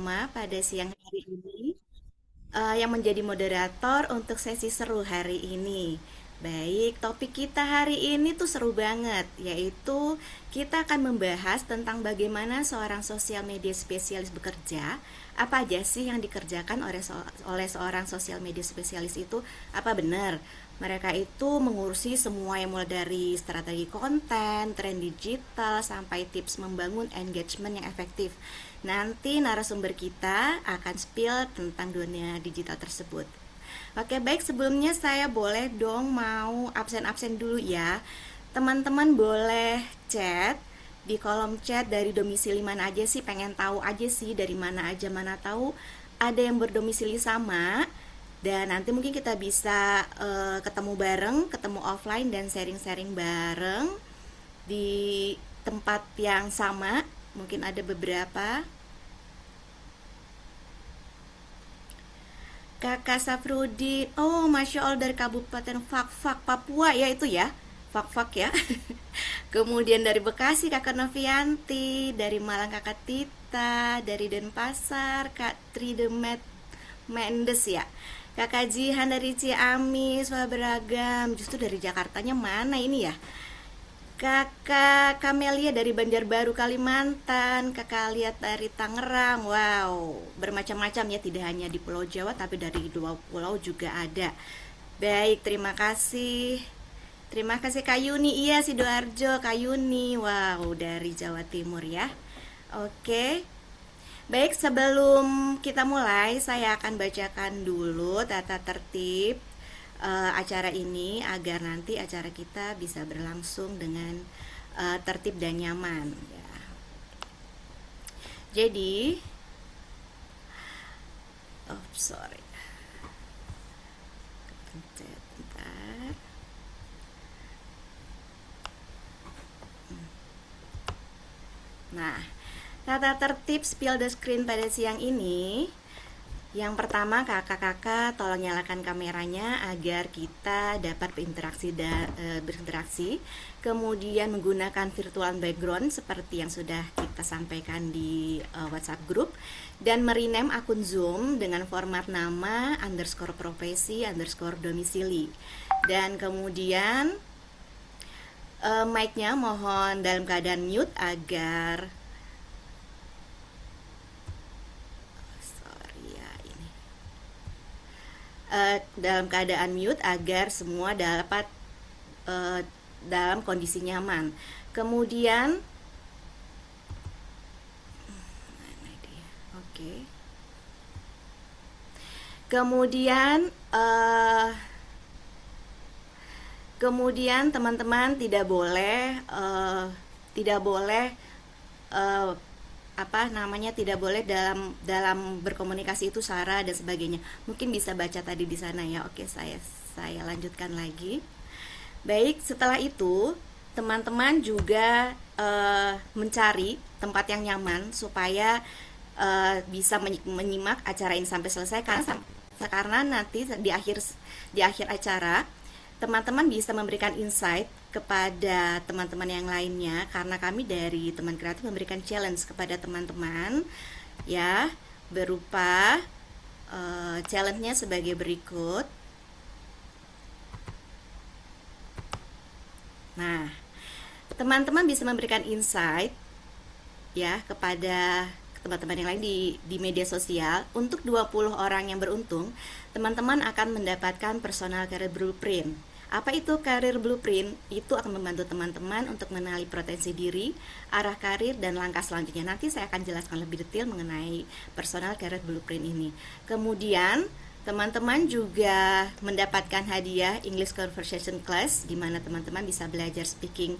Roma pada siang hari ini yang menjadi moderator untuk sesi seru hari ini. Baik, topik kita hari ini tuh seru banget, yaitu kita akan membahas tentang bagaimana seorang sosial media spesialis bekerja, apa aja sih yang dikerjakan oleh seorang sosial media spesialis itu, apa benar mereka itu mengurusi semua yang mulai dari strategi konten, tren digital, sampai tips membangun engagement yang efektif. Nanti narasumber kita akan spill tentang dunia digital tersebut. Oke, baik, sebelumnya saya boleh dong mau absen-absen dulu ya. Teman-teman boleh chat di kolom chat dari domisili mana aja sih, pengen tahu aja sih dari mana aja, mana tahu ada yang berdomisili sama. Dan nanti mungkin kita bisa ketemu bareng, ketemu offline dan sharing-sharing bareng di tempat yang sama. Mungkin ada beberapa. Kakak Safrudi, oh Masya Allah dari Kabupaten Fakfak, Papua ya itu ya, Fakfak ya. Kemudian dari Bekasi Kakak Novianti, dari Malang Kakak Tita, dari Denpasar Kak Tridemet Mendes ya. Kakak Jihan dari Ciamis, wah beragam. Justru dari Jakartanya mana ini ya? Kakak Kamelia dari Banjarbaru Kalimantan, Kakak lihat dari Tangerang. Wow, bermacam-macam ya, tidak hanya di Pulau Jawa tapi dari dua pulau juga ada. Baik, terima kasih. Terima kasih Kak Yuni. Iya, Sidoarjo, Kak Yuni. Wow, dari Jawa Timur ya. Oke. Baik, sebelum kita mulai, saya akan bacakan dulu tata tertib acara ini agar nanti acara kita bisa berlangsung dengan tertib dan nyaman. Ya. Jadi, oh sorry, bentar. Nah, tata tertib spill the screen pada siang ini. Yang pertama, kakak-kakak tolong nyalakan kameranya agar kita dapat berinteraksi. Kemudian menggunakan virtual background seperti yang sudah kita sampaikan di WhatsApp group, dan merename akun Zoom dengan format nama _profesi_domisili. Dan kemudian mic-nya mohon dalam keadaan mute agar dalam keadaan mute agar semua dapat dalam kondisi nyaman. Kemudian oke. Kemudian teman-teman tidak boleh tidak boleh dalam berkomunikasi itu sara dan sebagainya. Mungkin bisa baca tadi di sana ya. Oke, saya lanjutkan lagi. Baik, setelah itu teman-teman juga mencari tempat yang nyaman supaya bisa menyimak acara ini sampai selesai, karena nanti di akhir acara teman-teman bisa memberikan insight kepada teman-teman yang lainnya, karena kami dari teman kreatif memberikan challenge kepada teman-teman ya, berupa challenge-nya sebagai berikut. Nah, teman-teman bisa memberikan insight ya kepada teman-teman yang lain di media sosial. Untuk 20 orang yang beruntung, teman-teman akan mendapatkan personal career blueprint. Apa itu career blueprint? Itu akan membantu teman-teman untuk mengenali potensi diri, arah karir, dan langkah selanjutnya. Nanti saya akan jelaskan lebih detail mengenai personal career blueprint ini. Kemudian teman-teman juga mendapatkan hadiah English Conversation Class, di mana teman-teman bisa belajar speaking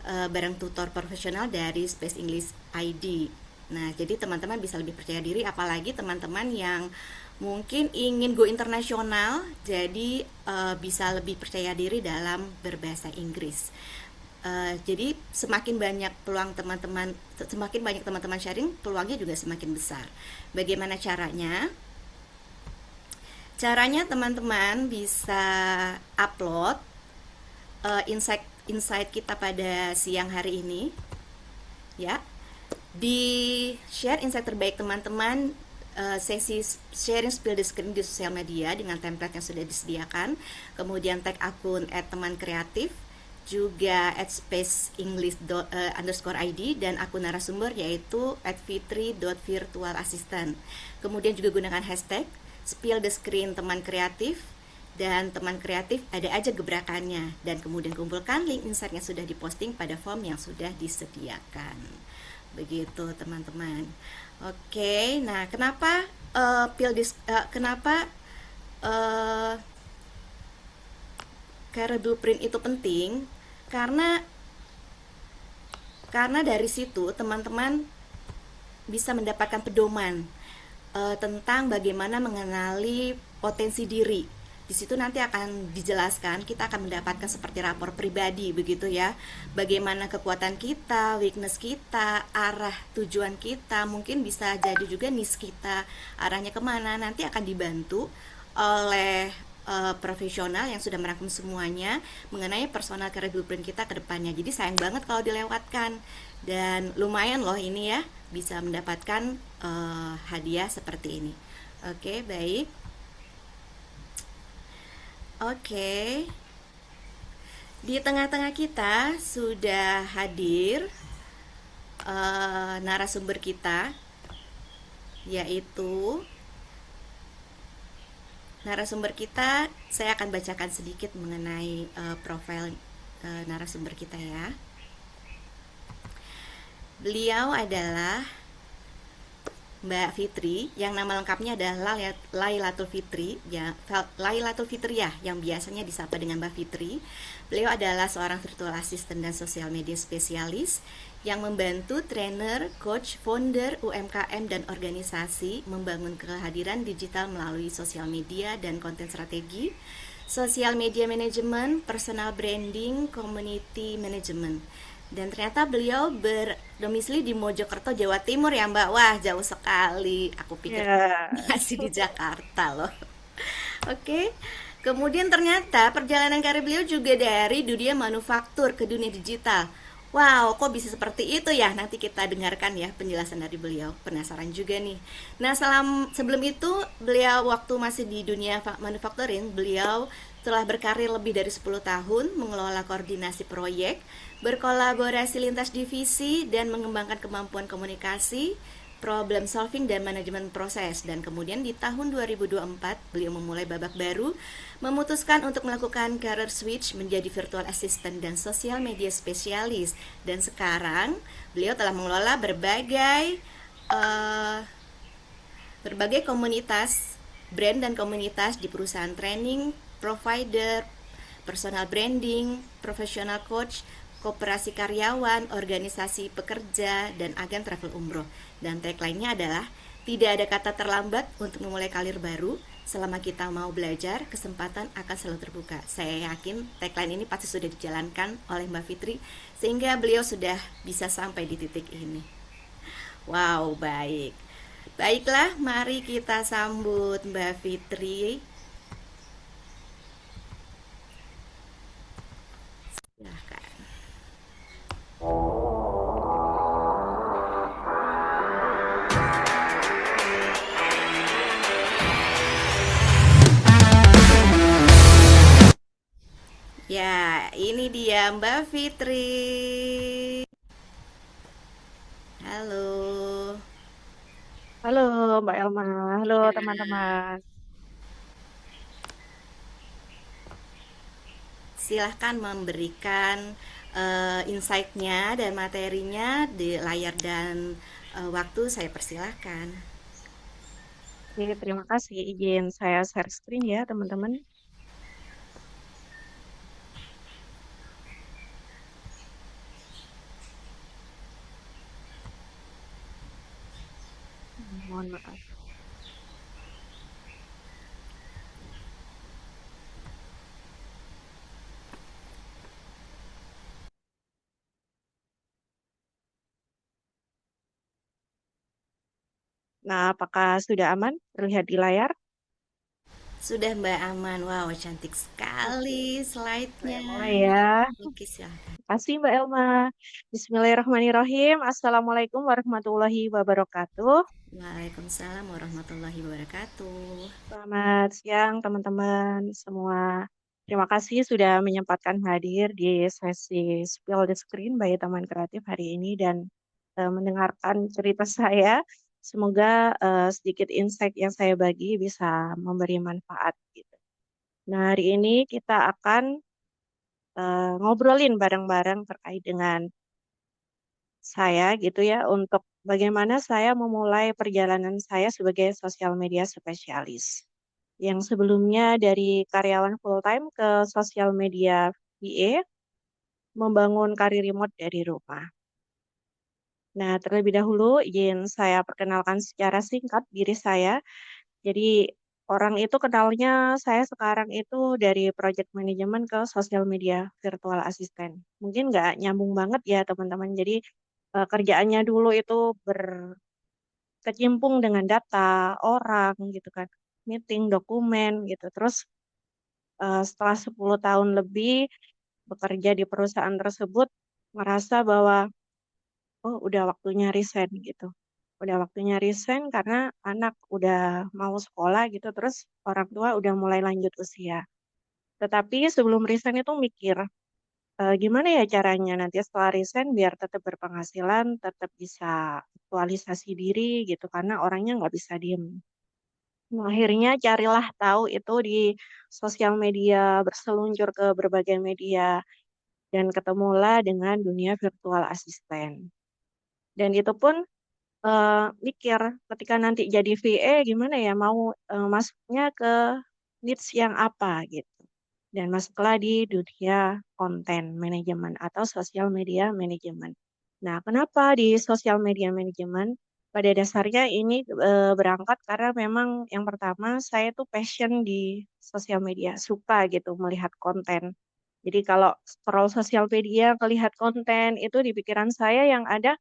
bareng tutor profesional dari Space English ID. Nah, jadi teman-teman bisa lebih percaya diri, apalagi teman-teman yang mungkin ingin go internasional, jadi bisa lebih percaya diri dalam berbahasa Inggris. Jadi semakin banyak teman-teman sharing, peluangnya juga semakin besar. Bagaimana caranya? Caranya teman-teman bisa upload insight kita pada siang hari ini, ya. Di share insight terbaik teman-teman sesi sharing spill the screen di sosial media dengan template yang sudah disediakan, kemudian tag akun @teman kreatif, juga @space_english_id dan akun narasumber yaitu @fitri.virtualassistant. Kemudian juga gunakan hashtag spill the screen teman kreatif dan teman kreatif ada aja gebrakannya, dan kemudian kumpulkan link insight yang sudah diposting pada form yang sudah disediakan. Begitu teman-teman. Oke, nah kenapa kenapa uh, career blueprint itu penting? Karena dari situ teman-teman bisa mendapatkan pedoman tentang bagaimana mengenali potensi diri. Di situ nanti akan dijelaskan, kita akan mendapatkan seperti rapor pribadi begitu ya. Bagaimana kekuatan kita, weakness kita, arah tujuan kita, mungkin bisa jadi juga niche kita, arahnya kemana, nanti akan dibantu oleh profesional yang sudah merangkum semuanya mengenai personal career blueprint kita ke depannya. Jadi sayang banget kalau dilewatkan. Dan lumayan loh ini ya, bisa mendapatkan hadiah seperti ini. Oke, baik. Oke. Di tengah-tengah kita sudah hadir narasumber kita, yaitu narasumber kita. Saya akan bacakan sedikit mengenai profil narasumber kita ya. Beliau adalah Mbak Fitri, yang nama lengkapnya adalah Lailatul Fitri, ya, Lailatul Fitriah, yang biasanya disapa dengan Mbak Fitri. Beliau adalah seorang virtual assistant dan sosial media spesialis yang membantu trainer, coach, founder UMKM dan organisasi membangun kehadiran digital melalui sosial media dan konten strategi, sosial media management, personal branding, community management. Dan ternyata beliau berdomisili di Mojokerto, Jawa Timur ya Mbak. Wah, jauh sekali. Aku pikir Ya, masih di Jakarta loh. Oke. Kemudian ternyata perjalanan karir beliau juga dari dunia manufaktur ke dunia digital. Wow, kok bisa seperti itu ya? Nanti kita dengarkan ya penjelasan dari beliau. Penasaran juga nih. Nah, sebelum itu beliau waktu masih di dunia manufacturing, beliau telah berkarir lebih dari 10 tahun mengelola koordinasi proyek, berkolaborasi lintas divisi dan mengembangkan kemampuan komunikasi, problem solving dan manajemen proses. Dan kemudian di tahun 2024 beliau memulai babak baru, memutuskan untuk melakukan career switch menjadi virtual assistant dan sosial media spesialis. Dan sekarang beliau telah mengelola uh, berbagai komunitas, brand dan komunitas di perusahaan training, provider, personal branding, professional coach, koperasi karyawan, organisasi pekerja, dan agen travel umroh. Dan tagline-nya adalah, tidak ada kata terlambat untuk memulai karir baru. Selama kita mau belajar, kesempatan akan selalu terbuka. Saya yakin tagline ini pasti sudah dijalankan oleh Mbak Fitri, sehingga beliau sudah bisa sampai di titik ini. Wow, baik. Baiklah, mari kita sambut Mbak Fitri. Silahkan. Ya, ini dia Mbak Fitri. Halo. halo Mbak Elma, halo teman-teman. Silahkan memberikan insight-nya dan materinya di layar dan waktu saya persilahkan. Oke, terima kasih izin saya share screen ya teman-teman. Mohon maaf. Nah, apakah sudah aman terlihat di layar? Sudah Mbak Aman. Wow, cantik Oke, sekali saya slide-nya. mulai ya. Oke, silahkan. Terima kasih Mbak Elma. Bismillahirrahmanirrahim. Assalamualaikum warahmatullahi wabarakatuh. Waalaikumsalam warahmatullahi wabarakatuh. Selamat siang teman-teman semua. Terima kasih sudah menyempatkan hadir di sesi Spill the Screen by Taman Kreatif hari ini dan mendengarkan cerita saya. Semoga sedikit insight yang saya bagi bisa memberi manfaat gitu. Nah, hari ini kita akan ngobrolin bareng-bareng terkait dengan saya gitu ya untuk bagaimana saya memulai perjalanan saya sebagai sosial media spesialis. Yang sebelumnya dari karyawan full time ke sosial media VA, membangun karir remote dari rumah. Nah, terlebih dahulu izin saya perkenalkan secara singkat diri saya. Jadi orang itu kenalnya saya sekarang itu dari project management ke sosial media virtual assistant. Mungkin nggak nyambung banget ya teman-teman. Jadi kerjaannya dulu itu berkecimpung dengan data, orang gitu kan, meeting, dokumen gitu. Terus setelah 10 tahun lebih bekerja di perusahaan tersebut, merasa bahwa, oh udah waktunya resign gitu. Udah waktunya resign karena anak udah mau sekolah gitu, terus orang tua udah mulai lanjut usia. Tetapi sebelum resign itu mikir, gimana ya caranya nanti setelah resign biar tetap berpenghasilan, tetap bisa aktualisasi diri gitu, karena orangnya nggak bisa diem. Nah, akhirnya carilah tahu itu di sosial media, berseluncur ke berbagai media, dan ketemulah dengan dunia virtual assistant. Dan itu pun mikir ketika nanti jadi VA gimana ya mau masuknya ke niche yang apa gitu. Dan masuklah di dunia konten manajemen atau sosial media manajemen. Nah, kenapa di sosial media manajemen? Pada dasarnya ini berangkat karena memang yang pertama saya tuh passion di sosial media, suka gitu melihat konten. Jadi kalau scroll sosial media, melihat konten itu di pikiran saya yang ada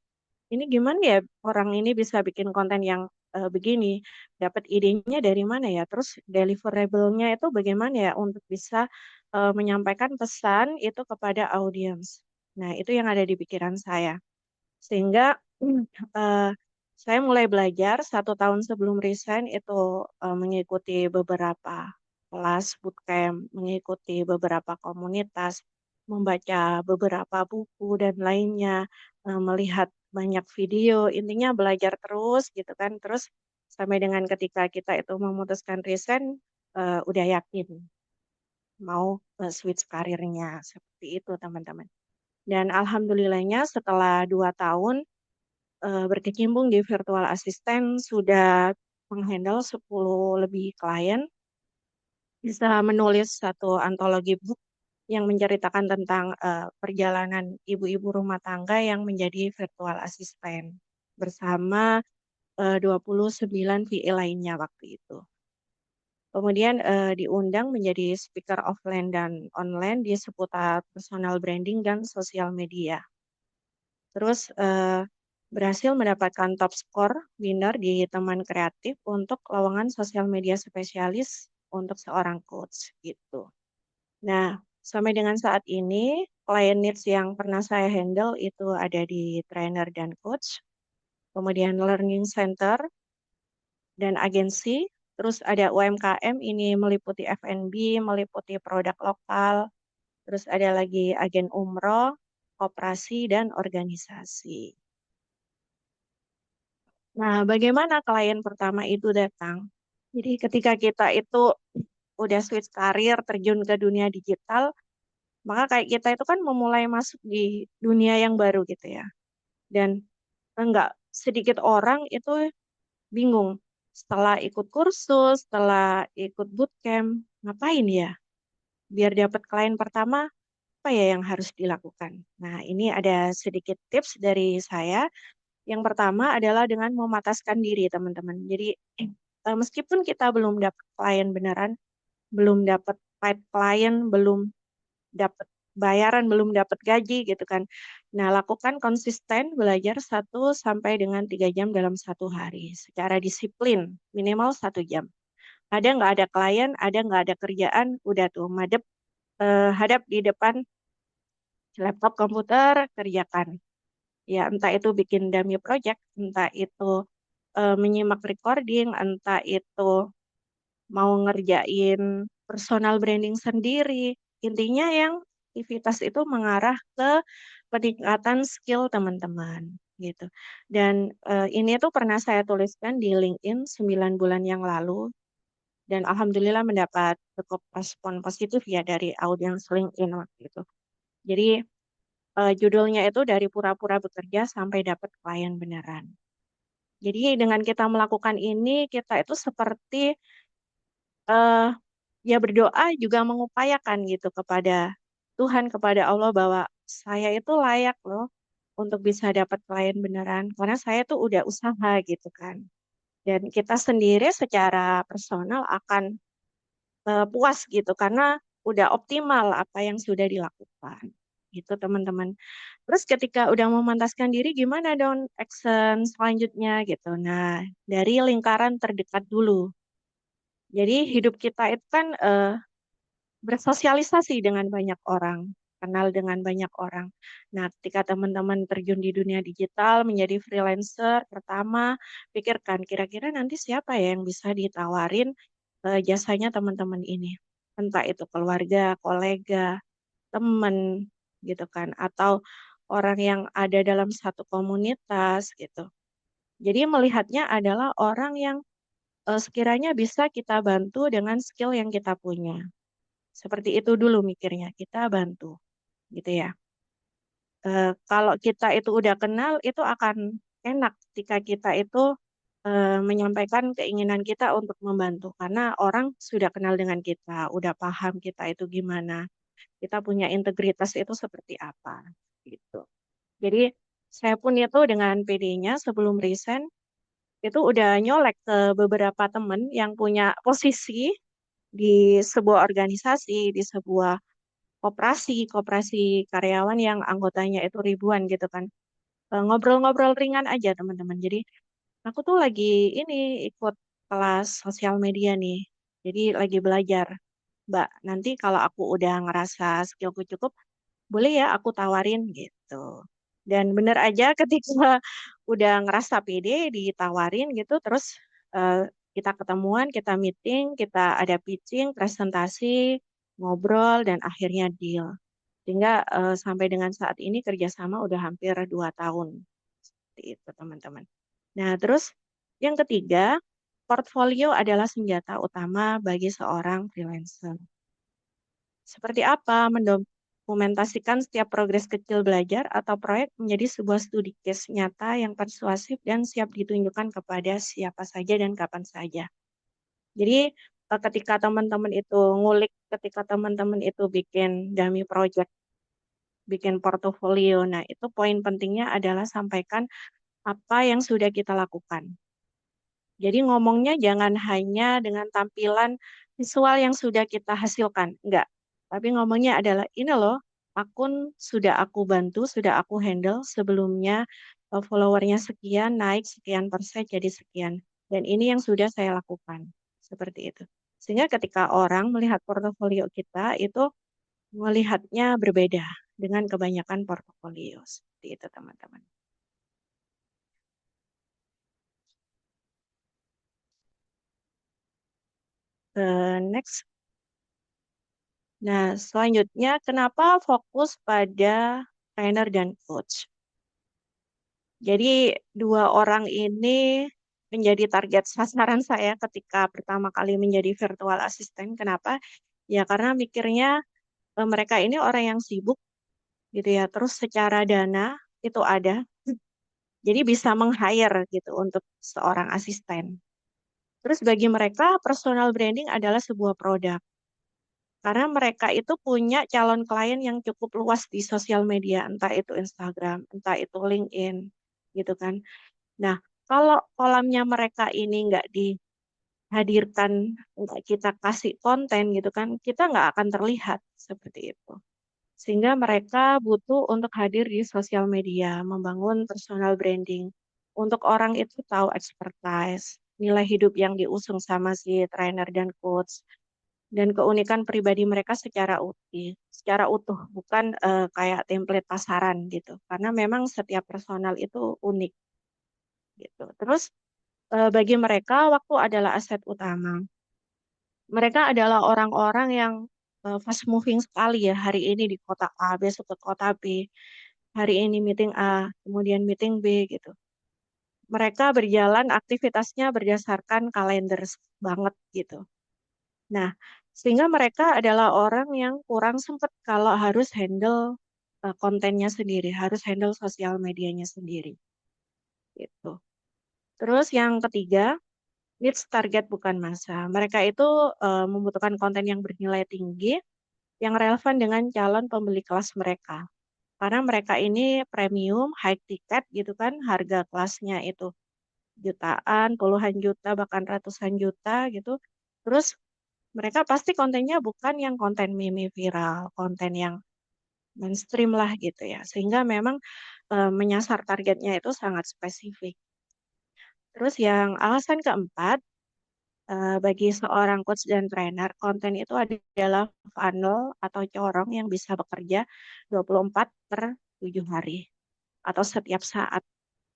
ini gimana ya orang ini bisa bikin konten yang begini, dapat idenya dari mana ya? Terus deliverable-nya itu bagaimana ya untuk bisa menyampaikan pesan itu kepada audiens. Nah, itu yang ada di pikiran saya. Sehingga eh, saya mulai belajar 1 tahun sebelum resign itu mengikuti beberapa kelas bootcamp, mengikuti beberapa komunitas, membaca beberapa buku dan lainnya, melihat banyak video, intinya belajar terus gitu kan. Terus sampai dengan ketika kita itu memutuskan resign, udah yakin mau switch karirnya seperti itu teman-teman. Dan alhamdulillahnya setelah 2 tahun berkecimpung di virtual assistant sudah menghandle 10 lebih klien, bisa menulis satu antologi book yang menceritakan tentang perjalanan ibu-ibu rumah tangga yang menjadi virtual assistant bersama 29 VA lainnya waktu itu. Kemudian diundang menjadi speaker offline dan online di seputar personal branding dan sosial media. Terus berhasil mendapatkan top score winner di teman kreatif untuk lowongan sosial media spesialis untuk seorang coach gitu. Nah, sampai dengan saat ini klien needs yang pernah saya handle itu ada di trainer dan coach, kemudian learning center dan agensi, terus ada UMKM ini meliputi F&B, meliputi produk lokal, terus ada lagi agen umroh, koperasi dan organisasi. Nah, bagaimana klien pertama itu datang? Jadi ketika kita itu udah switch karir, terjun ke dunia digital, maka kayak kita itu kan memulai masuk di dunia yang baru gitu ya. Dan enggak sedikit orang itu bingung. Setelah ikut kursus, setelah ikut bootcamp, ngapain ya? Biar dapat klien pertama, apa ya yang harus dilakukan? Nah, ini ada sedikit tips dari saya. Yang pertama adalah dengan memataskan diri, teman-teman. Jadi, meskipun kita belum dapat klien beneran, belum dapat paid klien, belum dapat bayaran, belum dapat gaji gitu kan. Nah, lakukan konsisten belajar 1 sampai dengan 3 jam dalam 1 hari. Secara disiplin, minimal 1 jam. Ada nggak ada klien, ada nggak ada kerjaan, udah tuh madep, hadap di depan laptop komputer, kerjakan. Ya, entah itu bikin dummy project, entah itu menyimak recording, entah itu mau ngerjain personal branding sendiri. Intinya yang aktivitas itu mengarah ke peningkatan skill teman-teman gitu. Dan ini tuh pernah saya tuliskan di LinkedIn 9 bulan yang lalu dan alhamdulillah mendapat cukup respon positif ya dari audiens LinkedIn waktu itu. Jadi judulnya itu dari pura-pura bekerja sampai dapat klien beneran. Jadi dengan kita melakukan ini kita itu seperti eh, ya berdoa juga mengupayakan gitu kepada Tuhan, kepada Allah bahwa saya itu layak loh untuk bisa dapat klien beneran karena saya tuh udah usaha gitu kan. Dan kita sendiri secara personal akan puas gitu karena udah optimal apa yang sudah dilakukan. Gitu teman-teman. Terus ketika udah memantaskan diri gimana dong action selanjutnya gitu. Nah, dari lingkaran terdekat dulu. Jadi hidup kita itu kan bersosialisasi dengan banyak orang, kenal dengan banyak orang. Nah, ketika teman-teman terjun di dunia digital menjadi freelancer, pertama pikirkan kira-kira nanti siapa ya yang bisa ditawarin jasanya teman-teman ini. Entah itu keluarga, kolega, teman gitu kan, atau orang yang ada dalam satu komunitas gitu. Jadi melihatnya adalah orang yang sekiranya bisa kita bantu dengan skill yang kita punya. Seperti itu dulu mikirnya, kita bantu, gitu ya. Kalau kita itu udah kenal, itu akan enak ketika kita itu menyampaikan keinginan kita untuk membantu, karena orang sudah kenal dengan kita, udah paham kita itu gimana, kita punya integritas itu seperti apa, gitu. Jadi saya pun itu dengan PD-nya sebelum resign, itu udah nyolek ke beberapa temen yang punya posisi di sebuah organisasi, di sebuah koperasi karyawan yang anggotanya itu ribuan gitu kan. Ngobrol-ngobrol ringan aja teman-teman. Jadi aku tuh lagi ini ikut kelas sosial media nih. Jadi lagi belajar. Mbak, nanti kalau aku udah ngerasa skillku cukup, boleh ya aku tawarin gitu. Dan bener aja ketika udah ngerasa pede ditawarin gitu, terus kita ketemuan, kita meeting, kita ada pitching, presentasi, ngobrol, dan akhirnya deal. Sehingga sampai dengan saat ini kerjasama udah hampir 2 tahun. Seperti itu teman-teman. Nah terus yang ketiga, portfolio adalah senjata utama bagi seorang freelancer. Seperti apa? Mendokumentasikan setiap progres kecil belajar atau proyek menjadi sebuah studi case nyata yang persuasif dan siap ditunjukkan kepada siapa saja dan kapan saja. Jadi ketika teman-teman itu ngulik, ketika teman-teman itu bikin dummy project, bikin portofolio, nah itu poin pentingnya adalah sampaikan apa yang sudah kita lakukan. Jadi ngomongnya jangan hanya dengan tampilan visual yang sudah kita hasilkan, enggak. Tapi ngomongnya adalah ini loh, akun sudah aku bantu, sudah aku handle sebelumnya followernya sekian, naik sekian persen jadi sekian. Dan ini yang sudah saya lakukan. Seperti itu. Sehingga ketika orang melihat portofolio kita itu melihatnya berbeda dengan kebanyakan portofolio. Seperti itu teman-teman. Next. Nah, selanjutnya, kenapa fokus pada trainer dan coach? Jadi, dua orang ini menjadi target sasaran saya ketika pertama kali menjadi virtual assistant. Kenapa? Ya, karena mikirnya mereka ini orang yang sibuk gitu ya. Terus secara dana itu ada. Jadi bisa meng-hire gitu untuk seorang asisten. Terus bagi mereka, personal branding adalah sebuah produk. Karena mereka itu punya calon klien yang cukup luas di sosial media, entah itu Instagram, entah itu LinkedIn, gitu kan. Nah, kalau kolamnya mereka ini nggak dihadirkan, nggak kita kasih konten gitu kan, kita nggak akan terlihat seperti itu. Sehingga mereka butuh untuk hadir di sosial media, membangun personal branding. Untuk orang itu tahu expertise, nilai hidup yang diusung sama si trainer dan coach, dan keunikan pribadi mereka secara utuh, bukan kayak template pasaran gitu. Karena memang setiap personal itu unik gitu. Terus bagi mereka waktu adalah aset utama. Mereka adalah orang-orang yang fast moving sekali ya. Hari ini di kota A, besok ke kota B. Hari ini meeting A, kemudian meeting B gitu. Mereka berjalan aktivitasnya berdasarkan kalender banget gitu. Nah, sehingga mereka adalah orang yang kurang sempat kalau harus handle kontennya sendiri, harus handle sosial medianya sendiri gitu. Terus yang ketiga, needs target bukan massa. Mereka itu membutuhkan konten yang bernilai tinggi, yang relevan dengan calon pembeli kelas mereka. Karena mereka ini premium, high ticket gitu kan, harga kelasnya itu jutaan, puluhan juta, bahkan ratusan juta gitu. Terus mereka pasti kontennya bukan yang konten meme viral, konten yang mainstream lah gitu ya. Sehingga memang menyasar targetnya itu sangat spesifik. Terus yang alasan keempat, bagi seorang coach dan trainer, konten itu adalah funnel atau corong yang bisa bekerja 24 per 7 hari atau setiap saat.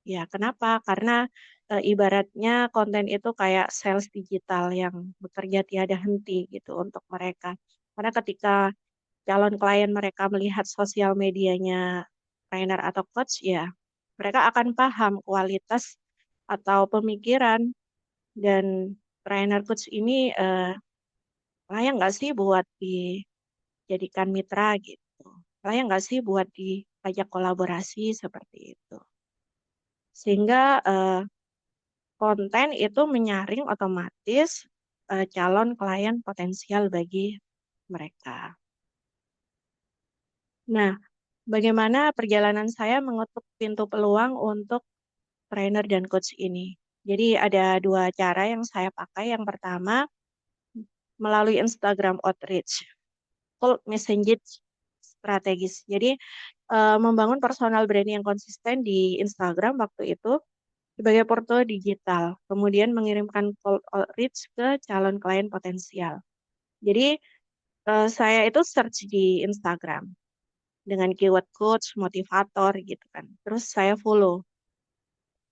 Ya, kenapa? Karena ibaratnya konten itu kayak sales digital yang bekerja tiada henti gitu untuk mereka. Karena ketika calon klien mereka melihat sosial medianya trainer atau coach, ya mereka akan paham kualitas atau pemikiran dan trainer coach ini layak nggak sih buat dijadikan mitra gitu. Layak nggak sih buat diajak kolaborasi seperti itu. Sehingga konten itu menyaring otomatis calon klien potensial bagi mereka. Nah, bagaimana perjalanan saya mengetuk pintu peluang untuk trainer dan coach ini? Jadi ada dua cara yang saya pakai. Yang pertama, melalui Instagram outreach, cold messaging strategis. Jadi membangun personal brand yang konsisten di Instagram waktu itu sebagai portfolio digital, kemudian mengirimkan cold outreach ke calon klien potensial. Jadi saya itu search di Instagram dengan keyword coach, motivator gitu kan. Terus saya follow.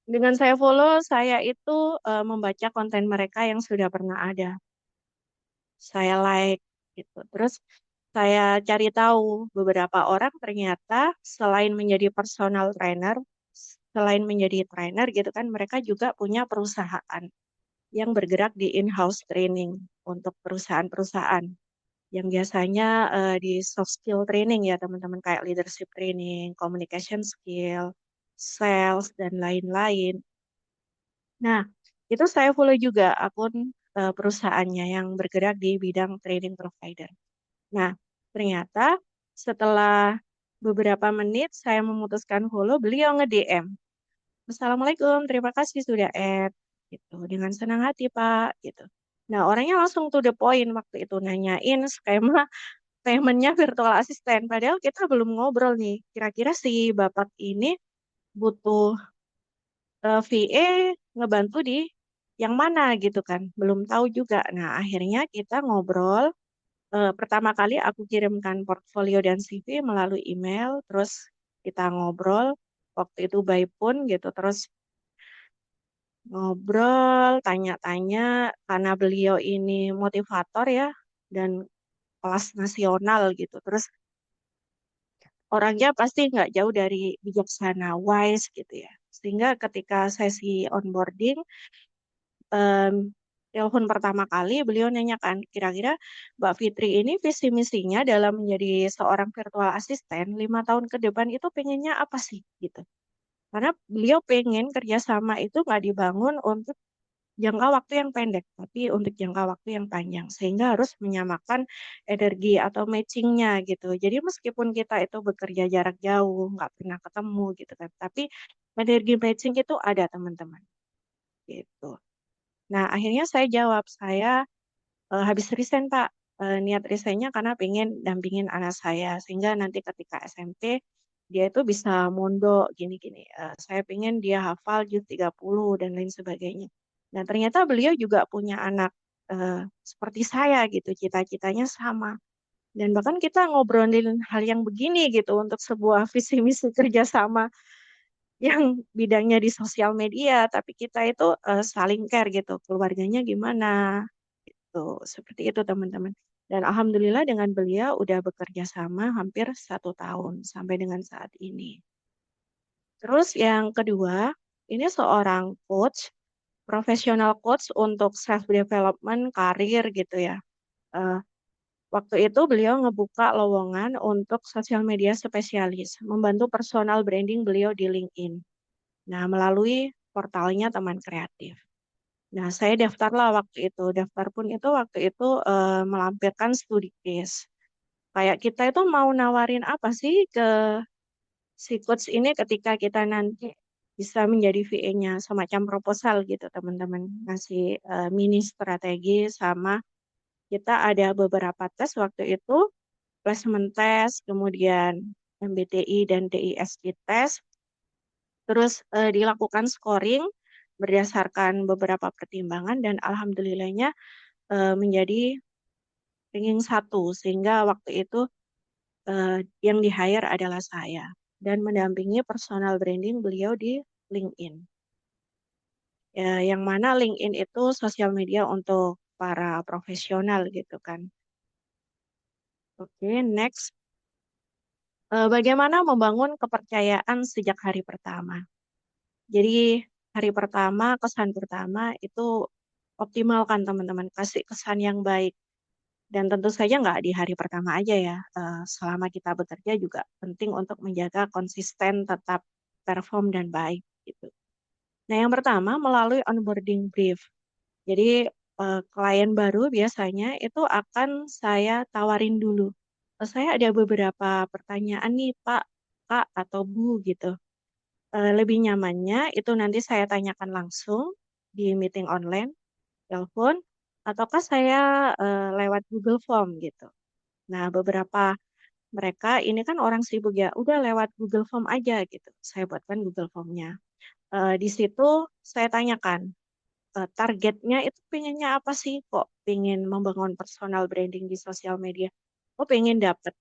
Dengan saya follow, saya itu membaca konten mereka yang sudah pernah ada. Saya like gitu. Terus saya cari tahu beberapa orang ternyata selain menjadi personal trainer, selain menjadi trainer gitu kan, mereka juga punya perusahaan yang bergerak di in-house training untuk perusahaan-perusahaan yang biasanya di soft skill training ya teman-teman kayak leadership training, communication skill, sales dan lain-lain. Nah, itu saya follow juga akun perusahaannya yang bergerak di bidang training provider. Nah, ternyata setelah beberapa menit saya memutuskan follow, beliau nge-DM. Assalamualaikum, terima kasih sudah add. Gitu. Dengan senang hati, Pak. Gitu. Nah, orangnya langsung to the point waktu itu nanyain skema paymentnya virtual assistant. Padahal kita belum ngobrol nih. Kira-kira si Bapak ini butuh VA ngebantu di yang mana gitu kan. Belum tahu juga. Nah, akhirnya kita ngobrol. Pertama kali aku kirimkan portfolio dan CV melalui email. Terus kita ngobrol. Waktu itu by phone gitu. Terus ngobrol, tanya-tanya, karena beliau ini motivator ya, dan kelas nasional gitu. Terus orangnya pasti nggak jauh dari bijaksana, wise gitu ya. Sehingga ketika sesi onboarding, em, telepon pertama kali beliau nanyakan, kira-kira Mbak Fitri ini visi misinya dalam menjadi seorang virtual assistant 5 tahun ke depan itu pengennya apa sih gitu. Karena beliau pengen kerjasama itu nggak dibangun untuk jangka waktu yang pendek, tapi untuk jangka waktu yang panjang, sehingga harus menyamakan energi atau matchingnya gitu. Jadi meskipun kita itu bekerja jarak jauh, nggak pernah ketemu gitu kan, tapi energi matching itu ada teman-teman gitu. Nah akhirnya saya jawab, saya habis resign Pak. Niat resignnya karena pengen dampingin anak saya, sehingga nanti ketika SMP dia itu bisa mondok gini-gini. Saya pengen dia hafal juz 30 dan lain sebagainya. Nah, ternyata beliau juga punya anak seperti saya gitu, cita-citanya sama. Dan bahkan kita ngobrolin hal yang begini gitu untuk sebuah visi misi kerjasama yang bidangnya di sosial media, tapi kita itu saling care gitu, keluarganya gimana, tuh seperti itu teman-teman. Dan alhamdulillah dengan beliau udah bekerja sama hampir 1 tahun sampai dengan saat ini. Terus yang kedua, ini seorang coach, profesional coach untuk self development karir gitu ya. Eh, Waktu itu beliau ngebuka lowongan untuk sosial media spesialis, membantu personal branding beliau di LinkedIn. Nah, melalui portalnya Teman Kreatif. Nah, saya daftarlah waktu itu. Daftar pun itu waktu itu melampirkan studi case. Kayak kita itu mau nawarin apa sih ke si coach ini ketika kita nanti bisa menjadi VA-nya, semacam proposal gitu, teman-teman. Ngasih mini strategi sama kita ada beberapa tes waktu itu, placement test, kemudian MBTI dan DISC test, terus dilakukan scoring berdasarkan beberapa pertimbangan dan alhamdulillahnya menjadi ranking 1 sehingga waktu itu yang di hire adalah saya dan mendampingi personal branding beliau di LinkedIn. Ya, yang mana LinkedIn itu sosial media untuk para profesional gitu kan. Oke, next. Bagaimana membangun kepercayaan sejak hari pertama? Jadi hari pertama, kesan pertama itu optimalkan teman-teman, kasih kesan yang baik. Dan tentu saja nggak di hari pertama aja ya, selama kita bekerja juga penting untuk menjaga konsisten tetap perform dan baik gitu. Nah yang pertama melalui onboarding brief. Jadi klien baru biasanya itu akan saya tawarin dulu. Saya ada beberapa pertanyaan nih Pak, Kak atau Bu gitu. Lebih nyamannya itu nanti saya tanyakan langsung di meeting online, telepon, ataukah saya lewat Google Form gitu. Nah, beberapa mereka ini kan orang sibuk ya, udah lewat Google Form aja gitu. Saya buatkan Google Form-nya. Di situ saya tanyakan, targetnya itu pengennya apa sih? Kok pengen membangun personal branding di sosial media? Oh, pengen dapet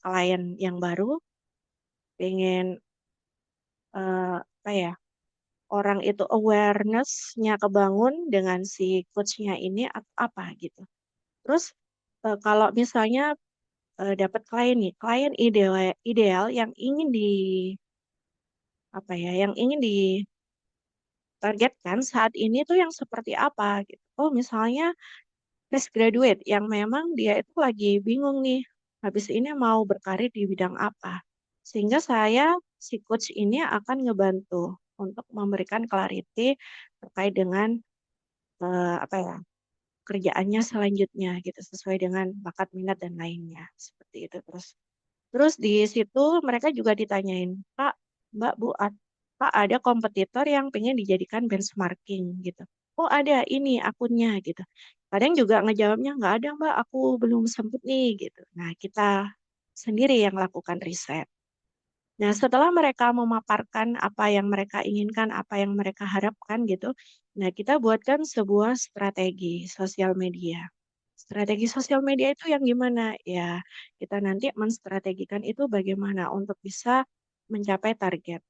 klien yang baru, pengen apa ya, orang itu awareness-nya kebangun dengan si coach-nya ini atau apa gitu. Terus kalau misalnya dapat klien nih, klien ideal ideal yang ingin di apa ya, yang ingin ditargetkan saat ini tuh yang seperti apa gitu. Oh, misalnya fresh graduate yang memang dia itu lagi bingung nih, habis ini mau berkarir di bidang apa. Sehingga saya si coach ini akan ngebantu untuk memberikan clarity terkait dengan apa ya, kerjaannya selanjutnya gitu sesuai dengan bakat minat dan lainnya seperti itu terus di situ mereka juga ditanyain Pak Mbak Bu Pak ada kompetitor yang pengen dijadikan benchmarking gitu. Oh ada ini akunnya gitu. Kadang juga ngejawabnya nggak ada Mbak aku belum sempet nih gitu. Nah kita sendiri yang lakukan riset. Nah, setelah mereka memaparkan apa yang mereka inginkan, apa yang mereka harapkan gitu, nah kita buatkan sebuah strategi sosial media. Strategi sosial media itu yang gimana? Ya, kita nanti menstrategikan itu bagaimana untuk bisa mencapai target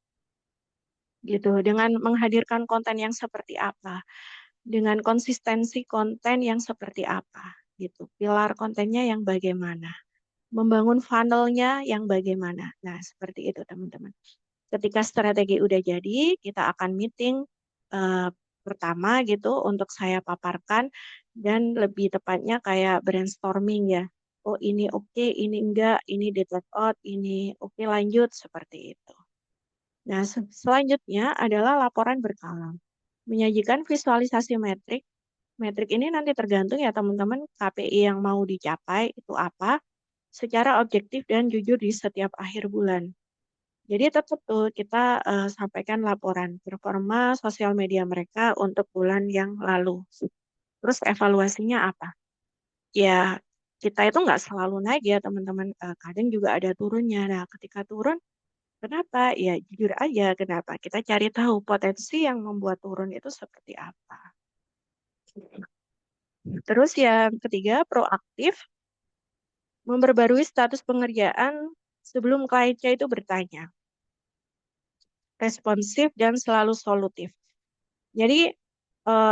gitu dengan menghadirkan konten yang seperti apa, dengan konsistensi konten yang seperti apa gitu. Pilar kontennya yang bagaimana, membangun funnelnya yang bagaimana. Nah, seperti itu teman-teman. Ketika strategi udah jadi, kita akan meeting eh, pertama gitu untuk saya paparkan dan lebih tepatnya kayak brainstorming ya. Oh ini oke, ini enggak, ini di take out, ini oke lanjut seperti itu. Nah, selanjutnya adalah laporan berkala. Menyajikan visualisasi metrik. Metrik ini nanti tergantung ya teman-teman KPI yang mau dicapai itu apa secara objektif dan jujur di setiap akhir bulan. Jadi tetap tuh kita sampaikan laporan performa sosial media mereka untuk bulan yang lalu. Terus evaluasinya apa? Ya kita itu nggak selalu naik ya teman-teman. Kadang juga ada turunnya. Nah ketika turun, kenapa? Ya jujur aja kenapa. Kita cari tahu potensi yang membuat turun itu seperti apa. Terus yang ketiga, proaktif memperbarui status pengerjaan sebelum kliennya itu bertanya. responsif, dan selalu solutif. Jadi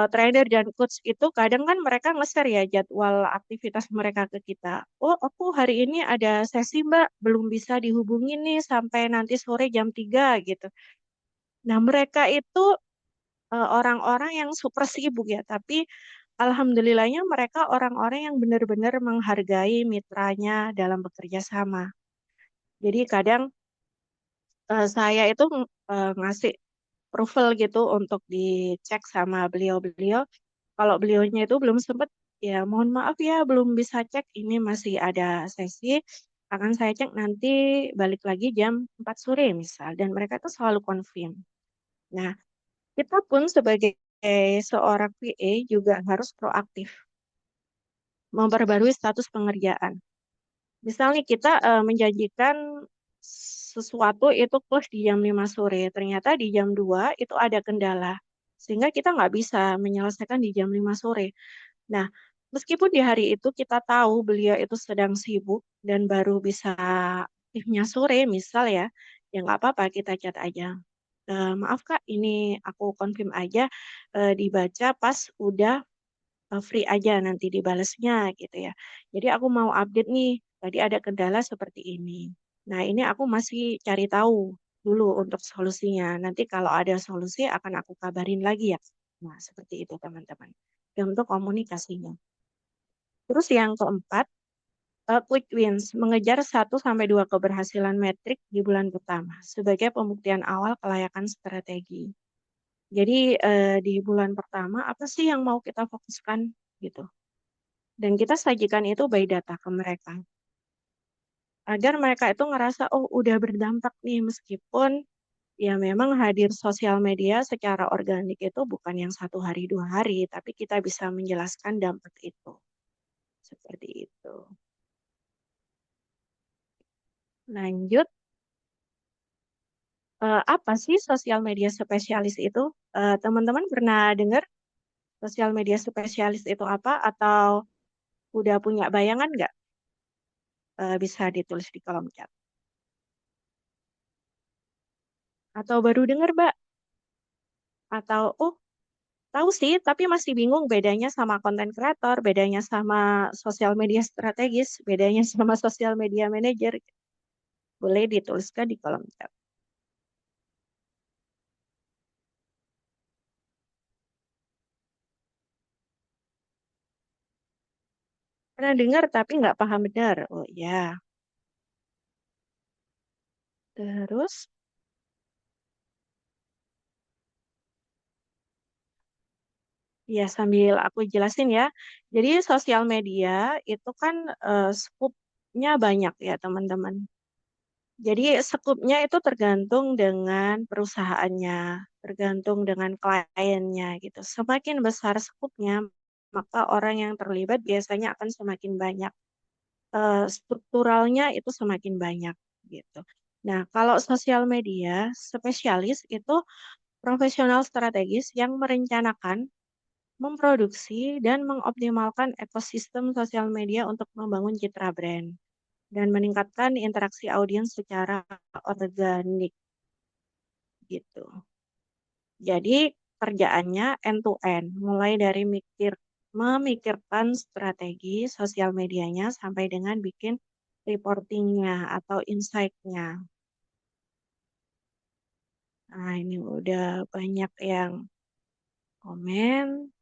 trainer dan coach itu kadang kan mereka nge-share ya jadwal aktivitas mereka ke kita. Oh, aku hari ini ada sesi Mbak, belum bisa dihubungin nih sampai nanti sore jam 3 gitu. Nah, mereka itu orang-orang yang super sibuk ya, tapi alhamdulillahnya mereka orang-orang yang benar-benar menghargai mitranya dalam bekerja sama. Jadi kadang saya itu ngasih approval gitu untuk dicek sama beliau-beliau. Kalau beliaunya itu belum sempat, ya mohon maaf ya belum bisa cek, ini masih ada sesi, akan saya cek nanti balik lagi jam 4 sore misal, dan mereka itu selalu confirm. Nah, kita pun sebagai seorang VA juga harus proaktif memperbarui status pengerjaan. Misalnya kita menjanjikan sesuatu itu close di jam 5 sore, ternyata di jam 2 itu ada kendala, sehingga kita nggak bisa menyelesaikan di jam 5 sore. Nah, meskipun di hari itu kita tahu beliau itu sedang sibuk dan baru bisa aktifnya sore, misal ya, ya nggak apa-apa kita chat aja. Maaf Kak, ini aku confirm aja, dibaca pas udah free aja nanti dibalesnya gitu ya. Jadi aku mau update nih, tadi ada kendala seperti ini. Nah, ini aku masih cari tahu dulu untuk solusinya. Nanti kalau ada solusi akan aku kabarin lagi ya. Nah, seperti itu teman-teman. Dan untuk komunikasinya. Terus yang keempat, quick wins, mengejar 1 sampai 2 keberhasilan metrik di bulan pertama sebagai pembuktian awal kelayakan strategi. Jadi di bulan pertama apa sih yang mau kita fokuskan gitu. Dan kita sajikan itu by data ke mereka. Agar mereka itu ngerasa, oh udah berdampak nih meskipun ya memang hadir sosial media secara organik itu bukan yang 1 hari 2 hari, tapi kita bisa menjelaskan dampak itu. Seperti itu. Lanjut, apa sih sosial media spesialis itu? Teman-teman pernah dengar sosial media spesialis itu apa? Atau udah punya bayangan nggak? Bisa ditulis di kolom chat. Atau baru dengar, Mbak? Atau, oh tahu sih, tapi masih bingung bedanya sama konten kreator, bedanya sama sosial media strategis, bedanya sama sosial media manager. Boleh dituliskan di kolom chat. Pernah dengar tapi nggak paham benar. Oh ya. Terus, ya sambil aku jelasin ya. Jadi sosial media itu kan skupnya banyak ya teman-teman. Jadi skupnya itu tergantung dengan perusahaannya, tergantung dengan kliennya gitu. Semakin besar skupnya, maka orang yang terlibat biasanya akan semakin banyak. Strukturalnya itu semakin banyak gitu. Nah, kalau sosial media spesialis itu profesional strategis yang merencanakan, memproduksi, dan mengoptimalkan ekosistem sosial media untuk membangun citra brand dan meningkatkan interaksi audiens secara organik gitu. Jadi kerjaannya end to end, mulai dari memikirkan strategi sosial medianya sampai dengan bikin reportingnya atau insight-nya. Nah, ini udah banyak yang komen.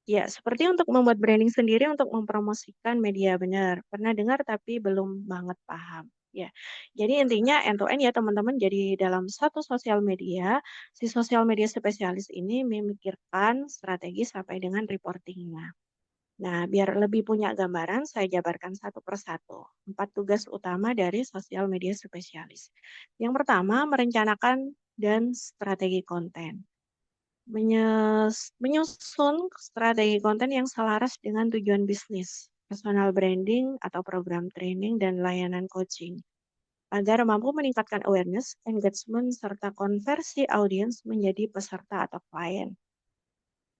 Ya, seperti untuk membuat branding sendiri untuk mempromosikan media benar. Pernah dengar tapi belum banget paham. Ya, jadi intinya end to end ya teman-teman. Jadi dalam satu sosial media, si sosial media spesialis ini memikirkan strategi sampai dengan reportingnya. Nah, biar lebih punya gambaran, saya jabarkan satu persatu. 4 tugas utama dari sosial media spesialis. Yang pertama, merencanakan dan strategi konten. Menyusun strategi konten yang selaras dengan tujuan bisnis, personal branding atau program training dan layanan coaching, agar mampu meningkatkan awareness, engagement, serta konversi audiens menjadi peserta atau klien.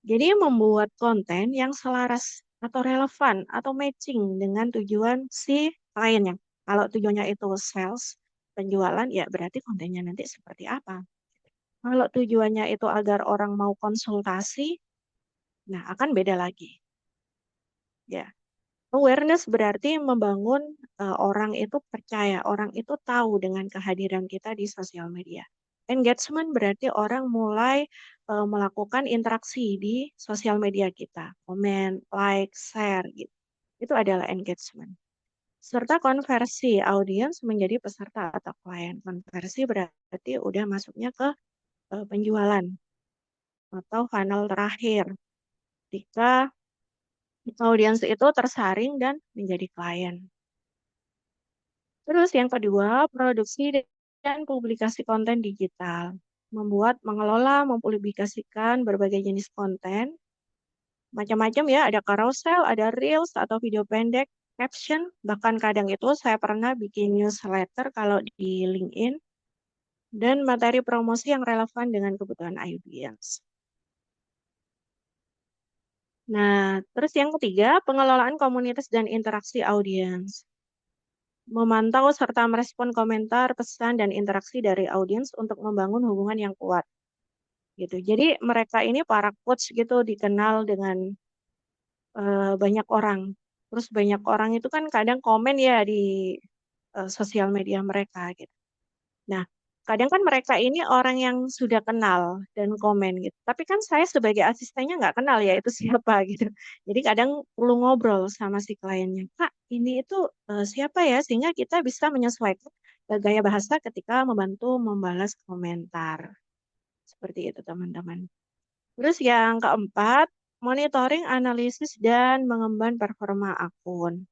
Jadi membuat konten yang selaras atau relevan atau matching dengan tujuan si kliennya. Kalau tujuannya itu sales, penjualan, ya berarti kontennya nanti seperti apa. Kalau tujuannya itu agar orang mau konsultasi, nah akan beda lagi. Ya, awareness berarti membangun orang itu percaya, orang itu tahu dengan kehadiran kita di sosial media. Engagement berarti orang mulai melakukan interaksi di sosial media kita, komen, like, share gitu. Itu adalah engagement. Serta konversi audiens menjadi peserta atau klien. Konversi berarti udah masuknya ke penjualan atau funnel terakhir. Ketika audiens itu tersaring dan menjadi klien. Terus yang kedua, produksi dan publikasi konten digital. Membuat, mengelola, mempublikasikan berbagai jenis konten. Macam-macam ya, ada carousel, ada reels atau video pendek, caption. Bahkan kadang itu saya pernah bikin newsletter kalau di LinkedIn. Dan materi promosi yang relevan dengan kebutuhan audiens. Nah, terus yang ketiga, pengelolaan komunitas dan interaksi audiens. Memantau serta merespon komentar, pesan, dan interaksi dari audiens untuk membangun hubungan yang kuat. Gitu. Jadi mereka ini para coach gitu dikenal dengan banyak orang. Terus banyak orang itu kan kadang komen ya di sosial media mereka gitu. Nah, kadang kan mereka ini orang yang sudah kenal dan komen gitu. Tapi kan saya sebagai asistennya nggak kenal ya itu siapa gitu. Jadi kadang perlu ngobrol sama si kliennya. Kak, ini itu siapa ya? Sehingga kita bisa menyesuaikan gaya bahasa ketika membantu membalas komentar. Seperti itu teman-teman. Terus yang keempat, monitoring, analisis, dan mengemban performa akun.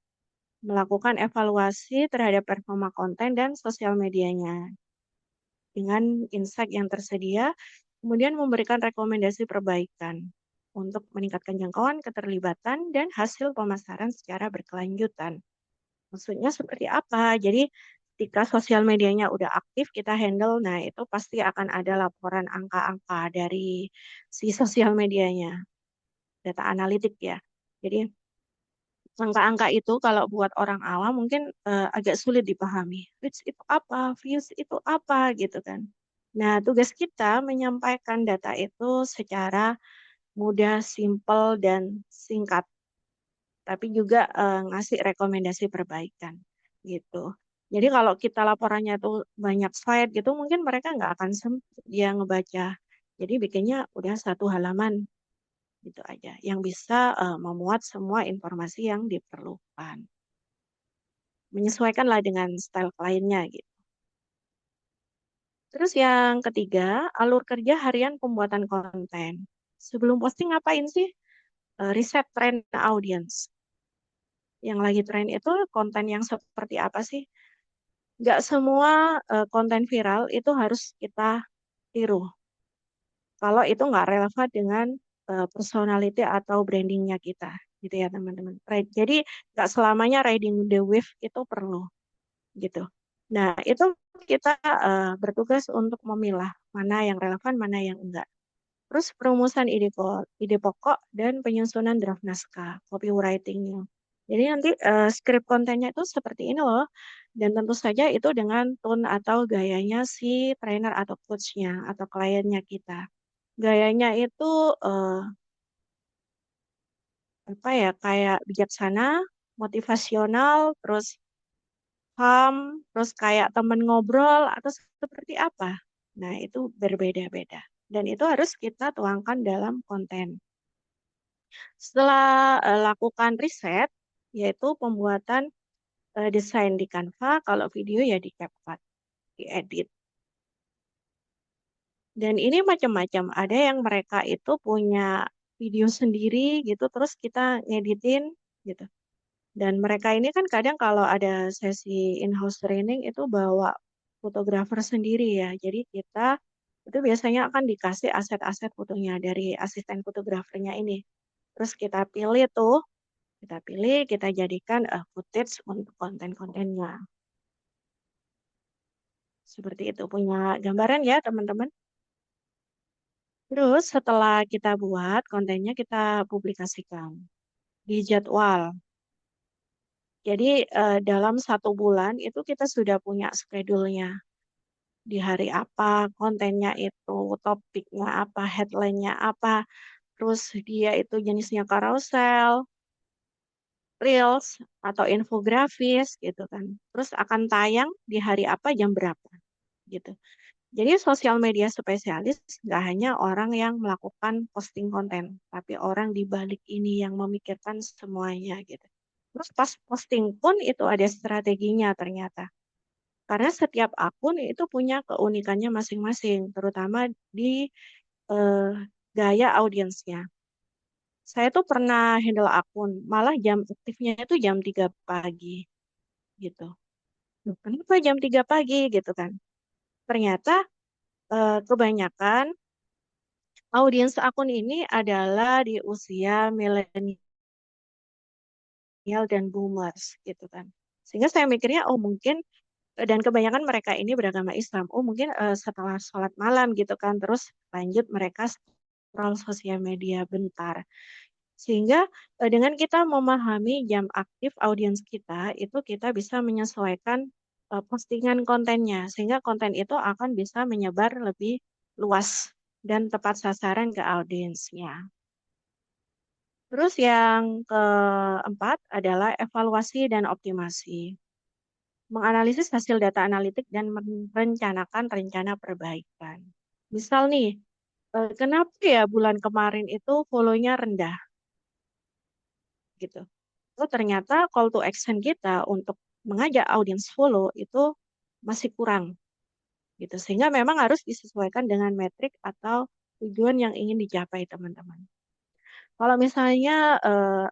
Melakukan evaluasi terhadap performa konten dan sosial medianya dengan insight yang tersedia, kemudian memberikan rekomendasi perbaikan untuk meningkatkan jangkauan, keterlibatan, dan hasil pemasaran secara berkelanjutan. Maksudnya seperti apa? Jadi ketika sosial medianya udah aktif kita handle, nah itu pasti akan ada laporan angka-angka dari si sosial medianya, data analitik ya. Jadi angka-angka itu kalau buat orang awam mungkin agak sulit dipahami. Reach itu apa, views itu apa gitu kan. Nah, tugas kita menyampaikan data itu secara mudah, simpel, dan singkat. Tapi juga ngasih rekomendasi perbaikan gitu. Jadi kalau kita laporannya tuh banyak slide gitu, mungkin mereka nggak akan sempet dia ngebaca. Jadi bikinnya udah satu halaman gitu aja, yang bisa memuat semua informasi yang diperlukan. Menyesuaikanlah dengan style kliennya gitu. Terus yang ketiga, alur kerja harian pembuatan konten. Sebelum posting ngapain sih? Riset tren audience. Yang lagi tren itu konten yang seperti apa sih? Nggak semua konten viral itu harus kita tiru. Kalau itu nggak relevan dengan personality atau brandingnya kita, gitu ya teman-teman. Jadi nggak selamanya riding the wave itu perlu, gitu. Nah itu kita bertugas untuk memilah mana yang relevan, mana yang enggak. Terus perumusan ide pokok dan penyusunan draft naskah, copywritingnya. Jadi nanti skrip kontennya itu seperti ini loh. Dan tentu saja itu dengan tone atau gayanya si trainer atau coachnya atau kliennya kita. Gayanya itu eh, apa ya kayak bijaksana, motivasional, terus calm, terus kayak temen ngobrol atau seperti apa. Nah, itu berbeda-beda. Dan itu harus kita tuangkan dalam konten. Setelah lakukan riset, yaitu pembuatan desain di Canva, kalau video ya di CapCut, diedit. Dan ini macam-macam. Ada yang mereka itu punya video sendiri gitu, terus kita ngeditin gitu. Dan mereka ini kan kadang kalau ada sesi in-house training itu bawa fotografer sendiri ya. Jadi kita itu biasanya akan dikasih aset-aset fotonya dari asisten fotografernya ini. Terus kita pilih, kita jadikan footage untuk konten-kontennya. Seperti itu, punya gambaran ya teman-teman. Terus setelah kita buat kontennya kita publikasikan di jadwal. Jadi dalam 1 bulan itu kita sudah punya schedule-nya. Di hari apa, kontennya itu, topiknya apa, headline-nya apa, terus dia itu jenisnya carousel, reels, atau infografis gitu kan. Terus akan tayang di hari apa, jam berapa gitu. Jadi sosial media spesialis nggak hanya orang yang melakukan posting konten, tapi orang di balik ini yang memikirkan semuanya gitu. Terus pas posting pun itu ada strateginya ternyata. Karena setiap akun itu punya keunikannya masing-masing, terutama di eh, gaya audiensnya. Saya tuh pernah handle akun, malah jam aktifnya itu jam 3 pagi gitu. Loh, kenapa jam 3 pagi gitu kan? Ternyata kebanyakan audiens akun ini adalah di usia milenial dan boomers gitu kan. Sehingga saya mikirnya, oh mungkin, dan kebanyakan mereka ini beragama Islam. Oh mungkin setelah sholat malam gitu kan, terus lanjut mereka scroll sosial media bentar. Sehingga dengan kita memahami jam aktif audiens kita, itu kita bisa menyesuaikan postingan kontennya. Sehingga konten itu akan bisa menyebar lebih luas dan tepat sasaran ke audiensnya. Terus yang keempat adalah evaluasi dan optimasi. Menganalisis hasil data analitik dan merencanakan rencana perbaikan. Misal nih, kenapa ya bulan kemarin itu follow-nya rendah gitu. Oh ternyata call to action kita untuk mengajak audiens follow itu masih kurang gitu. Sehingga memang harus disesuaikan dengan metrik atau tujuan yang ingin dicapai teman-teman. Kalau misalnya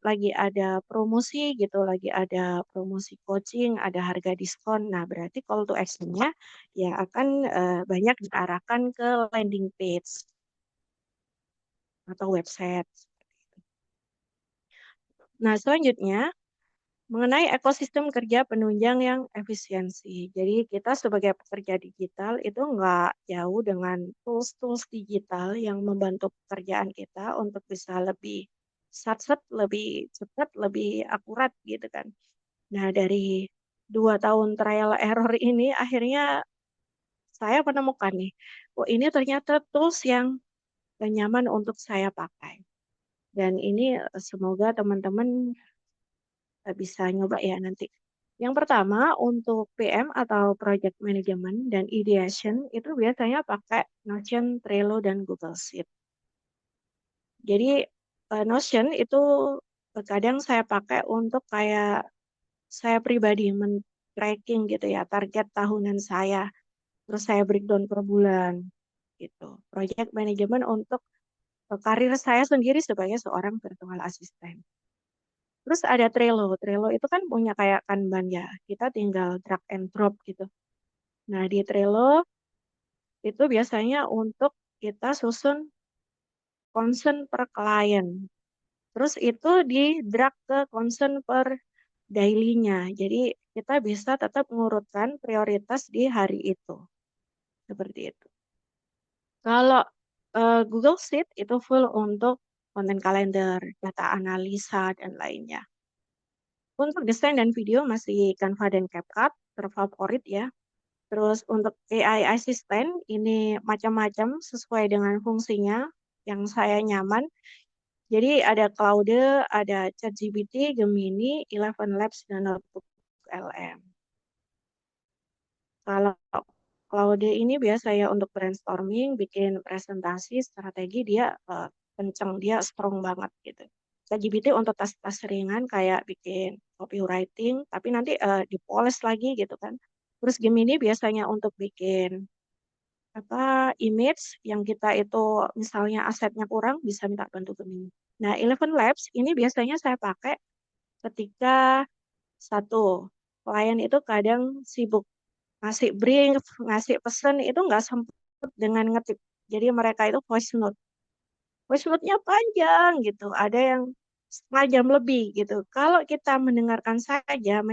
lagi ada promosi gitu, lagi ada promosi coaching, ada harga diskon, nah berarti call to action-nya ya akan banyak diarahkan ke landing page atau website. Nah selanjutnya mengenai ekosistem kerja penunjang yang efisiensi. Jadi kita sebagai pekerja digital itu nggak jauh dengan tools-tools digital yang membantu pekerjaan kita untuk bisa lebih sat-set, lebih cepat, lebih akurat gitu kan. Nah dari 2 tahun trial error ini akhirnya saya menemukan nih, oh ini ternyata tools yang nyaman untuk saya pakai. Dan ini semoga teman-teman bisa nyoba ya nanti. Yang pertama untuk PM atau Project Management dan Ideation itu biasanya pakai Notion, Trello, dan Google Sheet. Jadi Notion itu kadang saya pakai untuk kayak saya pribadi men-tracking gitu ya, target tahunan saya. Terus saya breakdown per bulan gitu. Project Management untuk karir saya sendiri sebagai seorang virtual assistant. Terus ada Trello. Trello itu kan punya kayak Kanban ya. Kita tinggal drag and drop gitu. Nah, di Trello itu biasanya untuk kita susun concern per klien. Terus itu di drag ke concern per daily-nya. Jadi kita bisa tetap mengurutkan prioritas di hari itu. Seperti itu. Kalau Google Sheet itu full untuk konten kalender, data analisa, dan lainnya. Untuk desain dan video masih Canva dan CapCut terfavorit ya. Terus untuk AI Assistant ini macam-macam sesuai dengan fungsinya yang saya nyaman. Jadi ada Claude, ada ChatGPT, Gemini, Eleven Labs, dan Notebook LM. Kalau Claude ini biasa ya untuk brainstorming, bikin presentasi, strategi dia kenceng, dia strong banget gitu. ChatGPT untuk tas-tas ringan kayak bikin copywriting, tapi nanti dipoles lagi gitu kan. Terus Gemini biasanya untuk bikin apa image yang kita itu misalnya asetnya kurang bisa minta bantu Gemini. Nah, Eleven Labs ini biasanya saya pakai ketika satu klien itu kadang sibuk ngasih brief, ngasih pesan itu nggak sempet dengan ngetik. Jadi mereka itu voice note. Voice note-nya panjang gitu. Ada yang 1,5 jam lebih gitu. Kalau kita mendengarkan saja,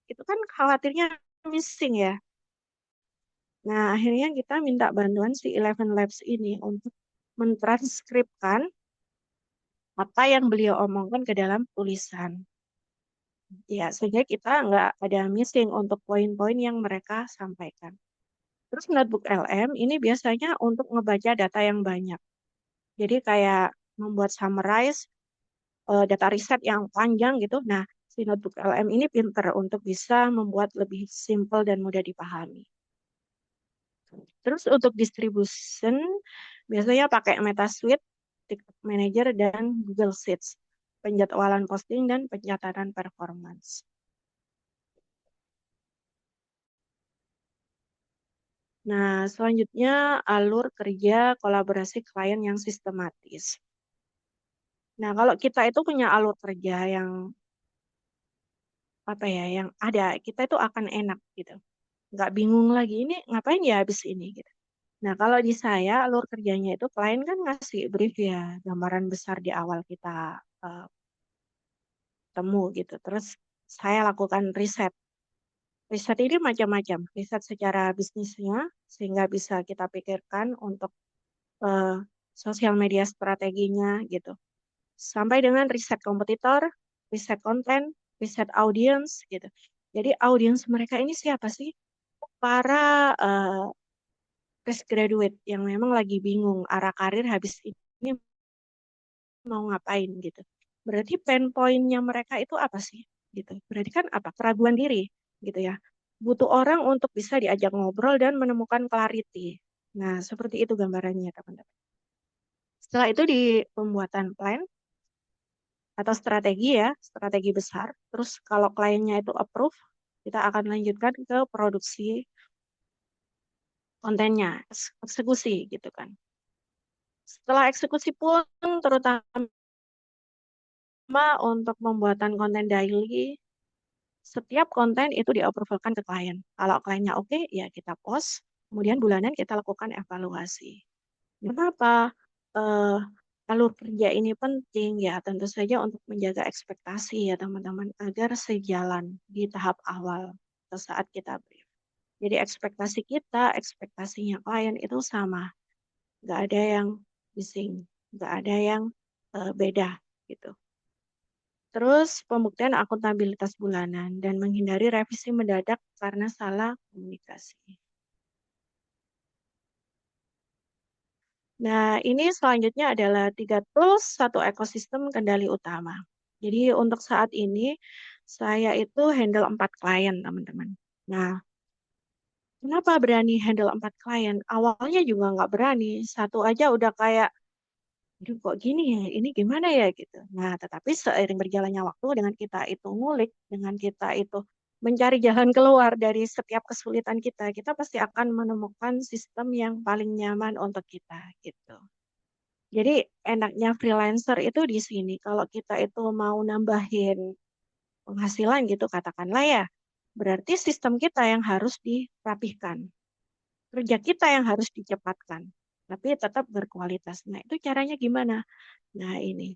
itu kan khawatirnya missing ya. Nah, akhirnya kita minta bantuan si Eleven Labs ini untuk mentranskripkan apa yang beliau omongkan ke dalam tulisan. Ya, sehingga kita nggak ada missing untuk poin-poin yang mereka sampaikan. Terus notebook LM ini biasanya untuk ngebaca data yang banyak. Jadi kayak membuat summarize data riset yang panjang gitu. Nah, si notebook LM ini pinter untuk bisa membuat lebih simple dan mudah dipahami. Terus untuk distribution biasanya pakai MetaSuite, TikTok Manager, dan Google Sheets. Penjadwalan posting dan pencatatan performance. Nah, selanjutnya alur kerja kolaborasi klien yang sistematis. Nah, kalau kita itu punya alur kerja yang apa ya, yang ada, kita itu akan enak gitu. Nggak bingung lagi ini ngapain ya habis ini gitu. Nah, kalau di saya alur kerjanya itu klien kan ngasih brief ya, gambaran besar di awal kita eh, temu gitu. Terus saya lakukan riset. Riset ini macam-macam. Riset secara bisnisnya sehingga bisa kita pikirkan untuk eh, sosial media strateginya gitu. Sampai dengan riset kompetitor, riset konten, riset audiens gitu. Jadi audiens mereka ini siapa sih? Para fresh graduate yang memang lagi bingung arah karir habis ini mau ngapain gitu. Berarti pain point-nya mereka itu apa sih? Gitu. Berarti kan apa? Keraguan diri gitu ya. Butuh orang untuk bisa diajak ngobrol dan menemukan clarity. Nah, seperti itu gambarannya, teman-teman. Setelah itu di pembuatan plan atau strategi ya, strategi besar. Terus kalau kliennya itu approve, kita akan lanjutkan ke produksi kontennya, eksekusi gitu kan. Setelah eksekusi pun terutama untuk pembuatan konten daily, setiap konten itu diobrolkan ke klien. Kalau kliennya oke, ya kita post. Kemudian bulanan kita lakukan evaluasi. Kenapa eh, alur kerja ini penting? Ya, tentu saja untuk menjaga ekspektasi ya teman-teman, agar sejalan di tahap awal atau saat kita brief. Jadi ekspektasi kita, ekspektasinya klien itu sama. Nggak ada yang missing, nggak ada yang beda gitu. Terus pembuktian akuntabilitas bulanan dan menghindari revisi mendadak karena salah komunikasi. Nah, ini selanjutnya adalah 3 tools, satu ekosistem kendali utama. Jadi untuk saat ini, saya itu handle 4 klien, teman-teman. Nah, kenapa berani handle 4 klien? Awalnya juga nggak berani. Satu aja udah kayak, aduh kok gini ya, ini gimana ya gitu. Nah, tetapi seiring berjalannya waktu dengan kita itu ngulik, dengan kita itu mencari jalan keluar dari setiap kesulitan kita pasti akan menemukan sistem yang paling nyaman untuk kita gitu. Jadi enaknya freelancer itu di sini. Kalau kita itu mau nambahin penghasilan gitu katakanlah ya, berarti sistem kita yang harus dirapihkan. Kerja kita yang harus dicepatkan, tapi tetap berkualitas. Nah, itu caranya gimana? Nah, ini.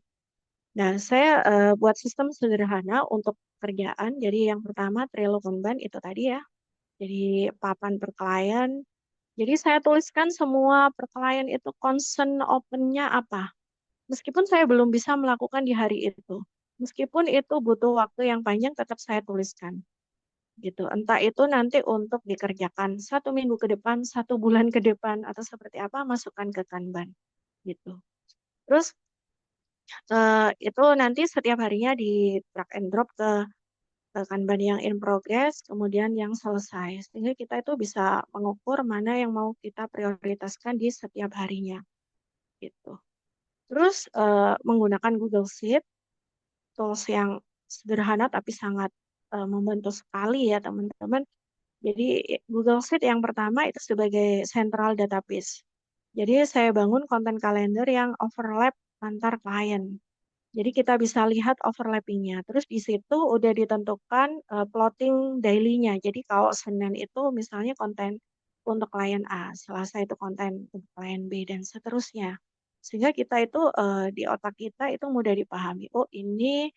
Nah, saya buat sistem sederhana untuk kerjaan. Jadi yang pertama Trello Kanban itu tadi ya. Jadi papan per klien. Jadi saya tuliskan semua per klien itu concern open-nya apa. Meskipun saya belum bisa melakukan di hari itu. Meskipun itu butuh waktu yang panjang, tetap saya tuliskan. Gitu. Entah itu nanti untuk dikerjakan 1 minggu ke depan, 1 bulan ke depan, atau seperti apa, masukkan ke Kanban. Gitu. Terus itu nanti setiap harinya di drag and drop ke Kanban yang in progress, kemudian yang selesai. Sehingga kita itu bisa mengukur mana yang mau kita prioritaskan di setiap harinya. Gitu. Terus menggunakan Google Sheet, tools yang sederhana tapi sangat membantu sekali ya teman-teman. Jadi Google Sheet yang pertama itu sebagai central database. Jadi saya bangun konten kalender yang overlap antar klien. Jadi kita bisa lihat overlappingnya. Terus di situ udah ditentukan plotting daily-nya. Jadi kalau Senin itu misalnya konten untuk klien A, Selasa itu konten untuk klien B dan seterusnya. Sehingga kita itu di otak kita itu mudah dipahami. Oh ini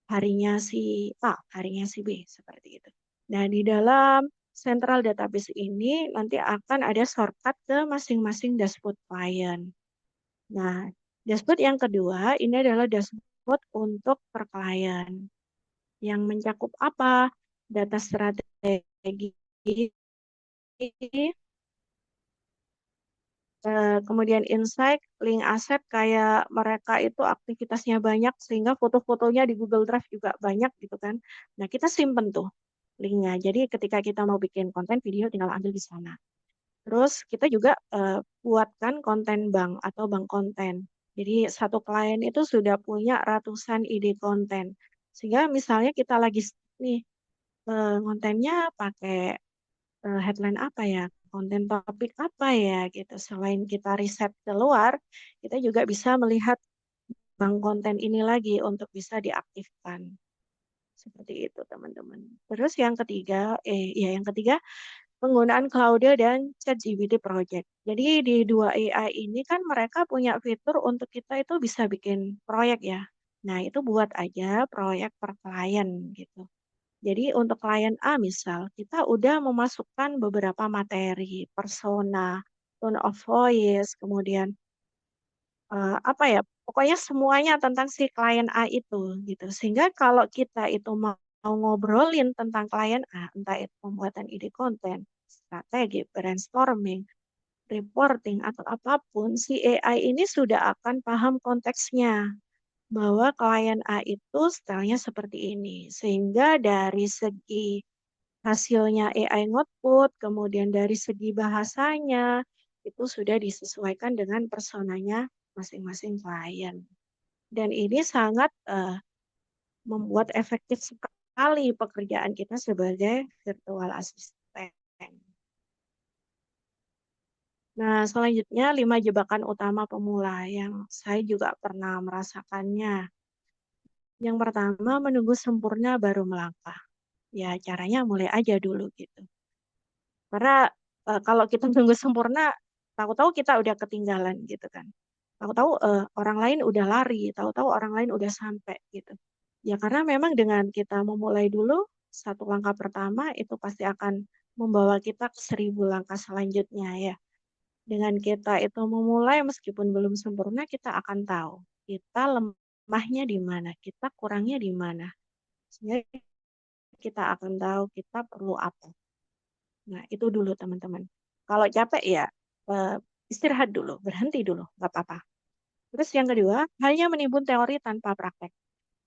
harinya si A, harinya si B seperti itu. Nah di dalam central database ini nanti akan ada shortcut ke masing-masing dashboard klien. Nah, dashboard yang kedua ini adalah dashboard untuk per klien. yang mencakup apa, data strategi, kemudian insight, link aset kayak mereka itu aktivitasnya banyak sehingga foto-fotonya di Google Drive juga banyak gitu kan. Nah, kita simpen tuh linknya. Jadi ketika kita mau bikin konten video tinggal ambil di sana. Terus kita juga buatkan konten bank atau bank konten. Jadi satu klien itu sudah punya ratusan ide konten. Sehingga misalnya kita lagi nih kontennya pakai headline apa ya, konten topik apa ya gitu. Selain kita riset keluar, kita juga bisa melihat bank konten ini lagi untuk bisa diaktifkan. Seperti itu teman-teman. Terus yang ketiga penggunaan Claude dan ChatGPT Project. Jadi di dua AI ini kan mereka punya fitur untuk kita itu bisa bikin proyek ya. Nah, itu buat aja proyek per klien gitu. Jadi untuk klien A misal, kita udah memasukkan beberapa materi, persona, tone of voice, kemudian apa ya, pokoknya semuanya tentang si klien A itu gitu. Sehingga kalau kita itu mau ngobrolin tentang klien A, entah itu pembuatan ide konten, strategi, brainstorming, reporting atau apapun, si AI ini sudah akan paham konteksnya bahwa klien A itu stylenya seperti ini. Sehingga dari segi hasilnya AI output, kemudian dari segi bahasanya, itu sudah disesuaikan dengan personanya masing-masing klien. Dan ini sangat membuat efektif sekali pekerjaan kita sebagai virtual assistant. Nah, selanjutnya 5 jebakan utama pemula yang saya juga pernah merasakannya. Yang pertama, menunggu sempurna baru melangkah. Ya, caranya mulai aja dulu gitu. Karena kalau kita tunggu sempurna, tahu-tahu kita udah ketinggalan gitu kan. Tahu-tahu orang lain udah lari, tahu-tahu orang lain udah sampai gitu. Ya karena memang dengan kita memulai dulu, satu langkah pertama itu pasti akan membawa kita ke 1.000 langkah selanjutnya ya. Dengan kita itu memulai meskipun belum sempurna, kita akan tahu kita lemahnya di mana, kita kurangnya di mana. Sehingga kita akan tahu kita perlu apa. Nah, itu dulu teman-teman. Kalau capek ya eh, istirahat dulu, berhenti dulu, nggak apa-apa. Terus yang kedua, hanya menimbun teori tanpa praktek.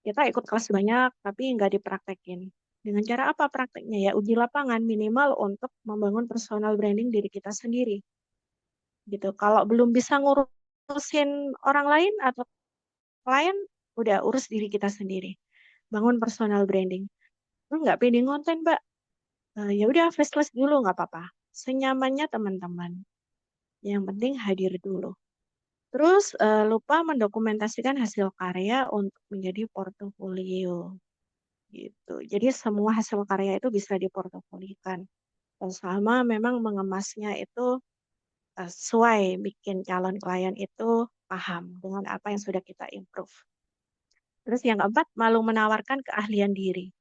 Kita ikut kelas banyak, tapi nggak dipraktekin. Dengan cara apa prakteknya? Ya uji lapangan minimal untuk membangun personal branding diri kita sendiri. Gitu. Kalau belum bisa ngurusin orang lain atau klien, udah urus diri kita sendiri. Bangun personal branding. Lu nggak pede konten, Mbak? Ya udah faceless dulu nggak apa-apa. Senyamannya teman-teman. Yang penting hadir dulu. Terus lupa mendokumentasikan hasil karya untuk menjadi portofolio gitu. Jadi semua hasil karya itu bisa diportofolikan. Dan sama memang mengemasnya itu sesuai bikin calon klien itu paham dengan apa yang sudah kita improve. Terus yang keempat, malu menawarkan keahlian diri.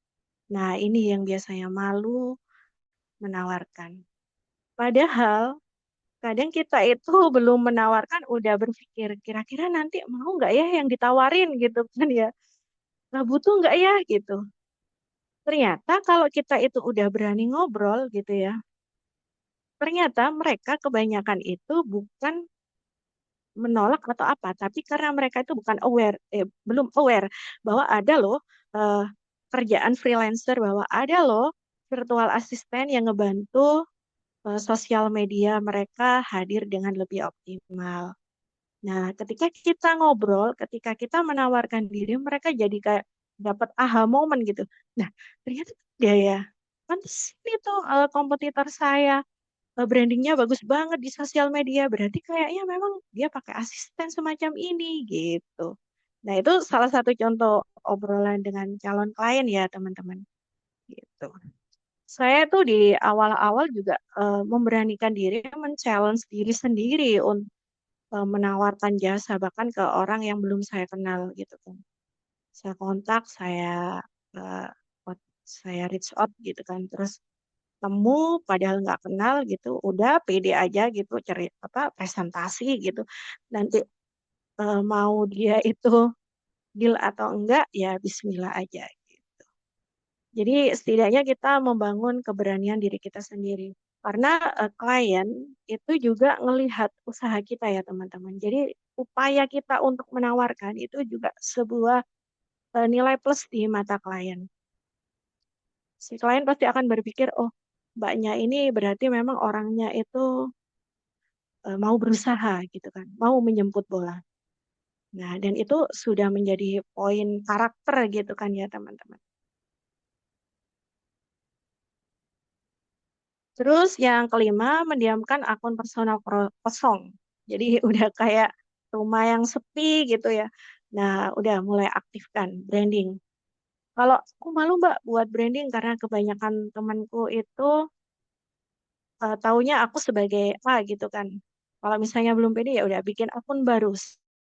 Nah, ini yang biasanya malu menawarkan. Padahal kadang kita itu belum menawarkan udah berpikir kira-kira nanti mau nggak ya yang ditawarin gitu kan ya. Nah, butuh nggak ya gitu. Ternyata kalau kita itu udah berani ngobrol gitu ya, ternyata mereka kebanyakan itu bukan menolak atau apa, tapi karena mereka itu bukan aware, belum aware bahwa ada loh eh, kerjaan freelancer, bahwa ada loh virtual assistant yang ngebantu sosial media mereka hadir dengan lebih optimal. Nah, ketika kita ngobrol, ketika kita menawarkan diri, mereka jadi kayak dapat aha moment gitu. Nah, ternyata dia ya, pantes ini tuh kompetitor saya brandingnya bagus banget di sosial media. Berarti kayaknya memang dia pakai asisten semacam ini gitu. Nah, itu salah satu contoh obrolan dengan calon klien ya, teman-teman. Gitu. Saya tuh di awal-awal juga memberanikan diri, men-challenge diri sendiri untuk menawarkan jasa bahkan ke orang yang belum saya kenal gitu kan. Saya kontak, eh, saya reach out gitu kan, terus temu padahal nggak kenal gitu, udah pede aja gitu cari apa presentasi gitu. Nanti mau dia itu deal atau enggak ya Bismillah aja gitu. Jadi setidaknya kita membangun keberanian diri kita sendiri. Karena klien itu juga ngelihat usaha kita ya teman-teman. Jadi upaya kita untuk menawarkan itu juga sebuah nilai plus di mata klien. Si klien pasti akan berpikir, oh mbaknya ini berarti memang orangnya itu mau berusaha gitu kan, mau menjemput bola. Nah, dan itu sudah menjadi poin karakter gitu kan ya teman-teman. Terus yang kelima, mendiamkan akun personal kosong. Jadi udah kayak rumah yang sepi gitu ya. Nah, udah mulai aktifkan branding. Kalau aku malu Mbak buat branding karena kebanyakan temanku itu taunya aku sebagai A gitu kan. Kalau misalnya belum pede ya udah bikin akun baru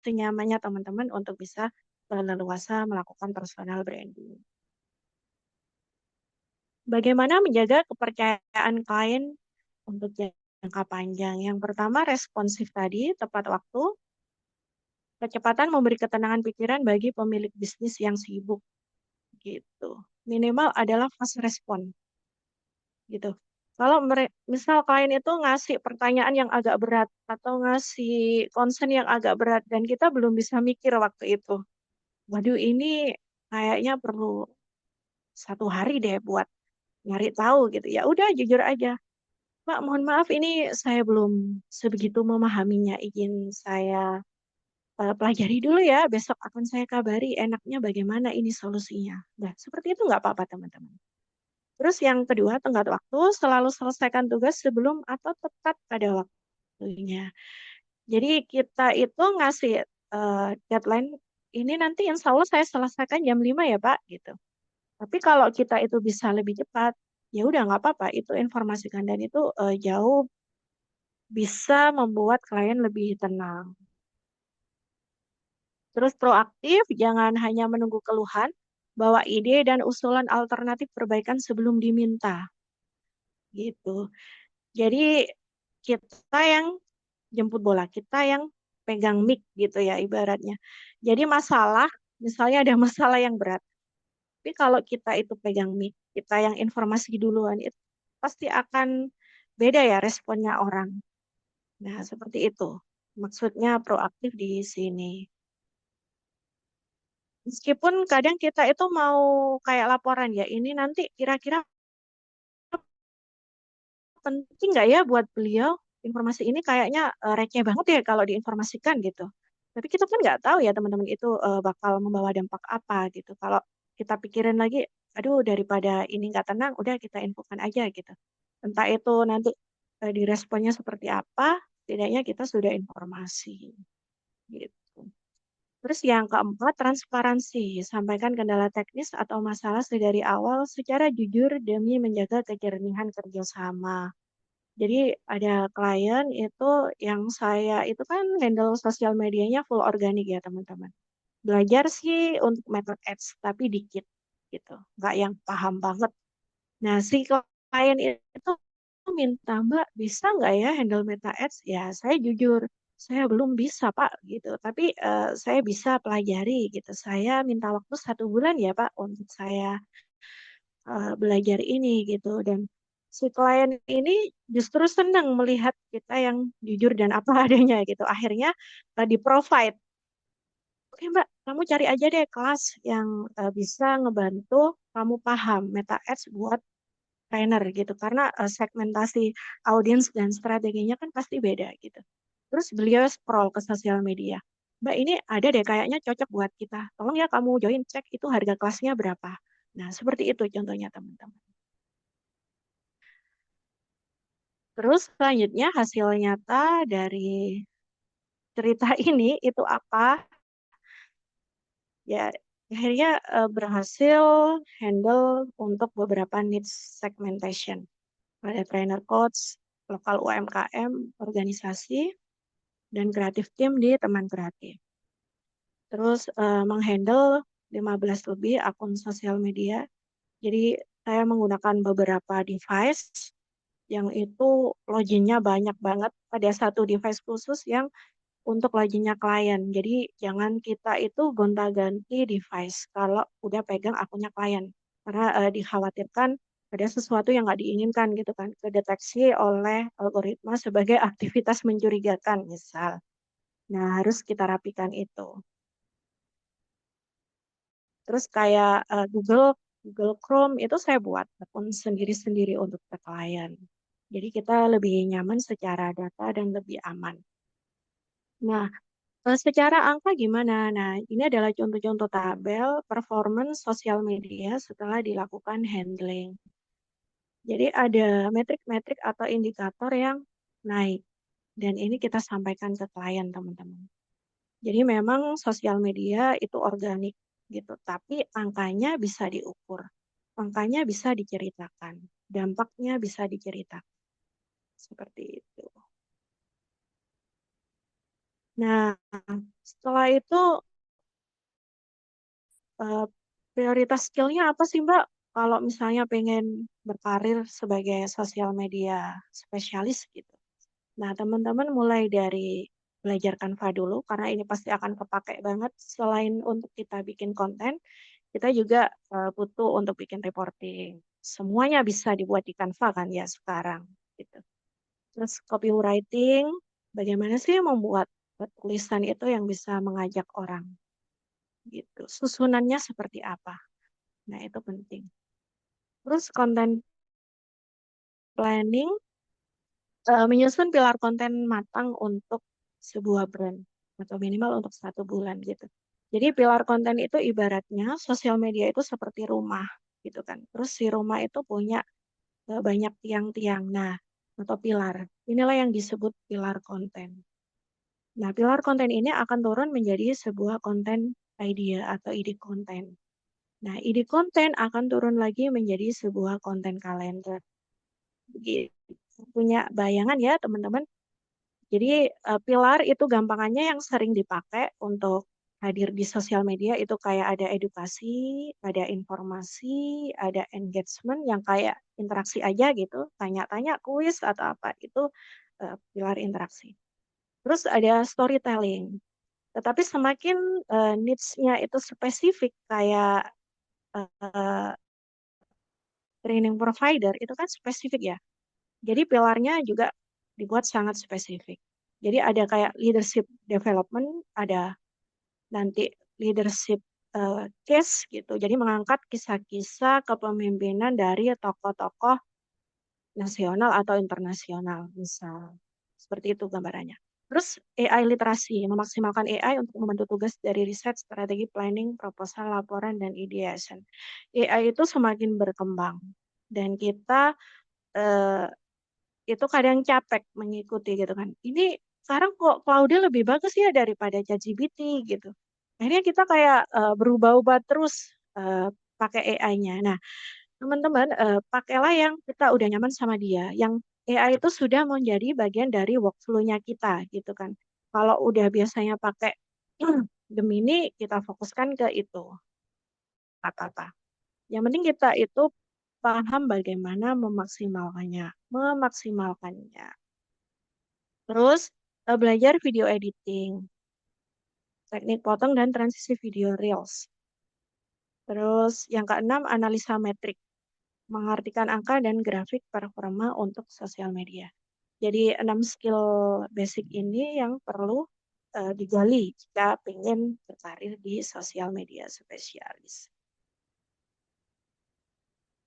senyamannya teman-teman untuk bisa leluasa melakukan personal branding. Bagaimana menjaga kepercayaan klien untuk jangka panjang? Yang pertama, responsif tadi, tepat waktu, kecepatan memberi ketenangan pikiran bagi pemilik bisnis yang sibuk gitu. Minimal adalah fast respon gitu. Kalau misal klien itu ngasih pertanyaan yang agak berat atau ngasih concern yang agak berat dan kita belum bisa mikir waktu itu. Waduh, ini kayaknya perlu 1 hari deh buat nyari tahu gitu. Ya udah jujur aja. Pak, mohon maaf ini saya belum sebegitu memahaminya. Izin saya pelajari dulu ya. Besok akan saya kabari enaknya bagaimana ini solusinya. Nah, seperti itu nggak apa-apa teman-teman. Terus yang kedua, tenggat waktu, selalu selesaikan tugas sebelum atau tepat pada waktunya. Jadi kita itu ngasih deadline, ini nanti insya Allah saya selesaikan jam 5 ya Pak, gitu. Tapi kalau kita itu bisa lebih cepat, ya udah nggak apa-apa, itu informasikan. Dan itu jauh bisa membuat klien lebih tenang. Terus proaktif, jangan hanya menunggu keluhan, bawa ide dan usulan alternatif perbaikan sebelum diminta, gitu. Jadi kita yang jemput bola, kita yang pegang mic gitu ya ibaratnya. Jadi masalah, misalnya ada masalah yang berat, tapi kalau kita itu pegang mic, kita yang informasi duluan, itu pasti akan beda ya responnya orang. Nah, seperti itu. Maksudnya proaktif di sini. Meskipun kadang kita itu mau kayak laporan ya, ini nanti kira-kira penting nggak ya buat beliau? Informasi ini kayaknya receh banget ya kalau diinformasikan gitu. Tapi kita kan nggak tahu ya teman-teman itu bakal membawa dampak apa gitu. Kalau kita pikirin lagi, aduh daripada ini nggak tenang, udah kita infokan aja gitu. Entah itu nanti diresponnya seperti apa, setidaknya kita sudah informasi gitu. Terus yang keempat, transparansi. Sampaikan kendala teknis atau masalah sedari awal secara jujur demi menjaga kejernihan kerjasama. Jadi ada klien itu yang saya itu kan handle sosial medianya full organik ya teman-teman. Belajar sih untuk method ads, tapi dikit gitu. Nggak yang paham banget. Nah, si klien itu minta, Mbak, bisa nggak ya handle meta ads? Ya, saya jujur, saya belum bisa, Pak, gitu. Tapi saya bisa pelajari gitu. Saya minta waktu 1 bulan ya, Pak, untuk saya belajar ini gitu. Dan si klien ini justru senang melihat kita yang jujur dan apa adanya gitu. Akhirnya di-provide. Oke, Mbak, kamu cari aja deh kelas yang bisa ngebantu kamu paham meta ads buat trainer gitu karena segmentasi audiens dan strateginya kan pasti beda gitu. Terus beliau scroll ke sosial media. Mbak ini ada deh kayaknya cocok buat kita. Tolong ya kamu join cek itu harga kelasnya berapa. Nah, seperti itu contohnya teman-teman. Terus selanjutnya hasil nyata dari cerita ini itu apa? Ya akhirnya berhasil handle untuk beberapa needs segmentation. Ada trainer coach, lokal UMKM, organisasi, dan kreatif tim di teman kreatif. Terus menghandle 15 lebih akun sosial media. Jadi saya menggunakan beberapa device yang itu loginnya banyak banget pada satu device khusus yang untuk loginnya klien. Jadi jangan kita itu gonta-ganti device kalau udah pegang akunnya klien. karena dikhawatirkan ada sesuatu yang nggak diinginkan gitu kan, kedeteksi oleh algoritma sebagai aktivitas mencurigakan misal. Nah, harus kita rapikan itu. Terus kayak Google Chrome itu saya buat akun sendiri-sendiri untuk ke klien. Jadi kita lebih nyaman secara data dan lebih aman. Nah, secara angka gimana? Nah, ini adalah contoh-contoh tabel performance sosial media setelah dilakukan handling. Jadi ada metrik-metrik atau indikator yang naik. Dan ini kita sampaikan ke klien, teman-teman. Jadi memang sosial media itu organik gitu, tapi angkanya bisa diukur. Angkanya bisa diceritakan, dampaknya bisa diceritakan. Seperti itu. Nah, setelah itu eh, prioritas skillnya apa sih Mbak? Kalau misalnya pengen berkarir sebagai sosial media spesialis gitu. Nah, teman-teman mulai dari belajar Canva dulu, karena ini pasti akan kepakai banget. Selain untuk kita bikin konten, kita juga butuh untuk bikin reporting. Semuanya bisa dibuat di Canva kan ya sekarang. Gitu. Terus copywriting, bagaimana sih membuat tulisan itu yang bisa mengajak orang. Gitu. Susunannya seperti apa. Nah, itu penting. Terus content planning, menyusun pilar konten matang untuk sebuah brand atau minimal untuk 1 bulan gitu. Jadi pilar konten itu ibaratnya sosial media itu seperti rumah gitu kan. Terus si rumah itu punya banyak tiang-tiang. Nah, atau pilar. Inilah yang disebut pilar konten. Nah, pilar konten ini akan turun menjadi sebuah konten idea atau ide konten. Nah, ide konten akan turun lagi menjadi sebuah konten kalender. Begitu. Punya bayangan ya, teman-teman? Jadi pilar itu gampangannya yang sering dipakai untuk hadir di sosial media itu kayak ada edukasi, ada informasi, ada engagement yang kayak interaksi aja gitu, tanya-tanya, kuis atau apa itu pilar interaksi. Terus ada storytelling. Tetapi semakin niche-nya itu spesifik kayak eh, training provider itu kan spesifik ya. Jadi pilarnya juga dibuat sangat spesifik. Jadi ada kayak leadership development, ada nanti leadership case gitu. Jadi mengangkat kisah-kisah kepemimpinan dari tokoh-tokoh nasional atau internasional, misal. Seperti itu gambarannya. Terus AI literasi, memaksimalkan AI untuk membantu tugas dari riset, strategi planning, proposal, laporan, dan ideation. AI itu semakin berkembang. Dan kita eh, itu kadang capek mengikuti gitu kan. Ini sekarang kok Claudia lebih bagus ya daripada ChatGPT gitu. Akhirnya kita kayak berubah-ubah terus pakai AI-nya. Nah, teman-teman pakailah yang kita udah nyaman sama dia, yang AI itu sudah menjadi bagian dari workflow-nya kita gitu kan. Kalau udah biasanya pakai Gemini, kita fokuskan ke itu apa-apa. Yang penting kita itu paham bagaimana memaksimalkannya. Terus belajar video editing, teknik potong dan transisi video reels. Terus yang keenam, analisa metrik, mengartikan angka dan grafik performa untuk sosial media. Jadi 6 skill basic ini yang perlu digali jika ingin berkarir di sosial media spesialis.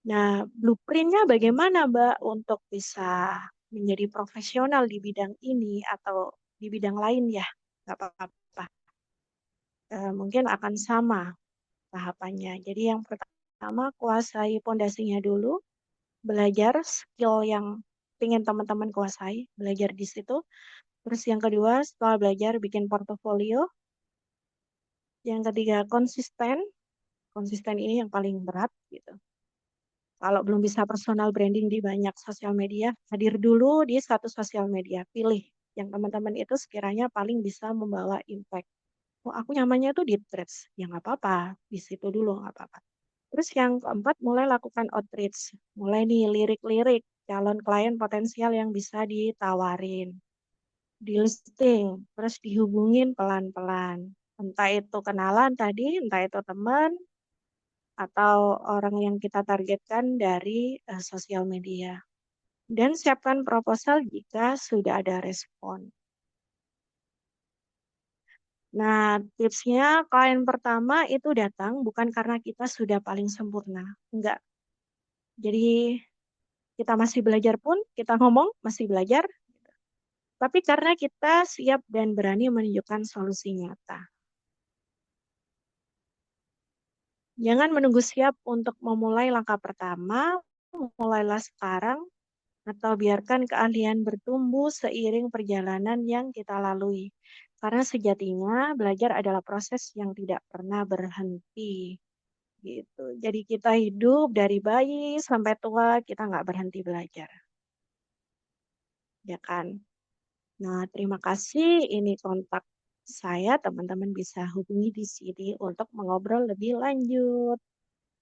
Nah, blueprintnya bagaimana Mbak untuk bisa menjadi profesional di bidang ini atau di bidang lain ya? Nggak apa-apa. Mungkin akan sama tahapannya. Jadi yang pertama kuasai pondasinya dulu, belajar skill yang ingin teman-teman kuasai, belajar di situ. Terus yang kedua, setelah belajar bikin portofolio. Yang ketiga, konsisten. Konsisten ini yang paling berat gitu. Kalau belum bisa personal branding di banyak sosial media, hadir dulu di satu sosial media. Pilih yang teman-teman itu sekiranya paling bisa membawa impact. Oh, aku nyamannya tuh di Threads. Ya nggak apa-apa, di situ dulu nggak apa-apa. Terus yang keempat, mulai lakukan outreach. Mulai nih lirik-lirik calon klien potensial yang bisa ditawarin. Di listing, terus dihubungin pelan-pelan. Entah itu kenalan tadi, entah itu teman, atau orang yang kita targetkan dari sosial media. Dan siapkan proposal jika sudah ada respon. Nah, tipsnya klien pertama itu datang bukan karena kita sudah paling sempurna. Enggak. Jadi kita masih belajar pun, kita ngomong masih belajar, tapi karena kita siap dan berani menunjukkan solusi nyata. Jangan menunggu siap untuk memulai langkah pertama, mulailah sekarang atau biarkan keahlian bertumbuh seiring perjalanan yang kita lalui. Karena sejatinya belajar adalah proses yang tidak pernah berhenti. Gitu. Jadi kita hidup dari bayi sampai tua, kita nggak berhenti belajar. Ya kan? Nah, terima kasih. Ini kontak saya, teman-teman bisa hubungi di sini untuk mengobrol lebih lanjut.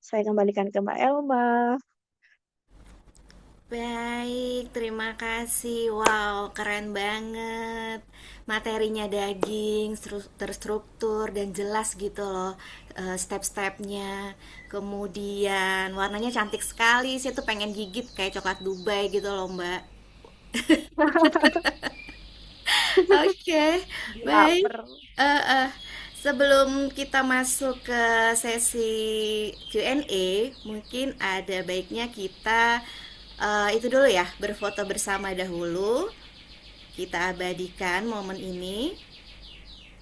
Saya kembalikan ke Mbak Elma. Baik, terima kasih. Wow, keren banget. Materinya daging, terstruktur dan jelas gitu loh, step-stepnya. Kemudian warnanya cantik sekali. Saya tuh pengen gigit kayak coklat Dubai gitu loh, Mbak. Oke, Jadi baik. lapar. Eh, eh, Sebelum kita masuk ke sesi Q&A, mungkin ada baiknya kita itu dulu ya, berfoto bersama dahulu. Kita abadikan momen ini.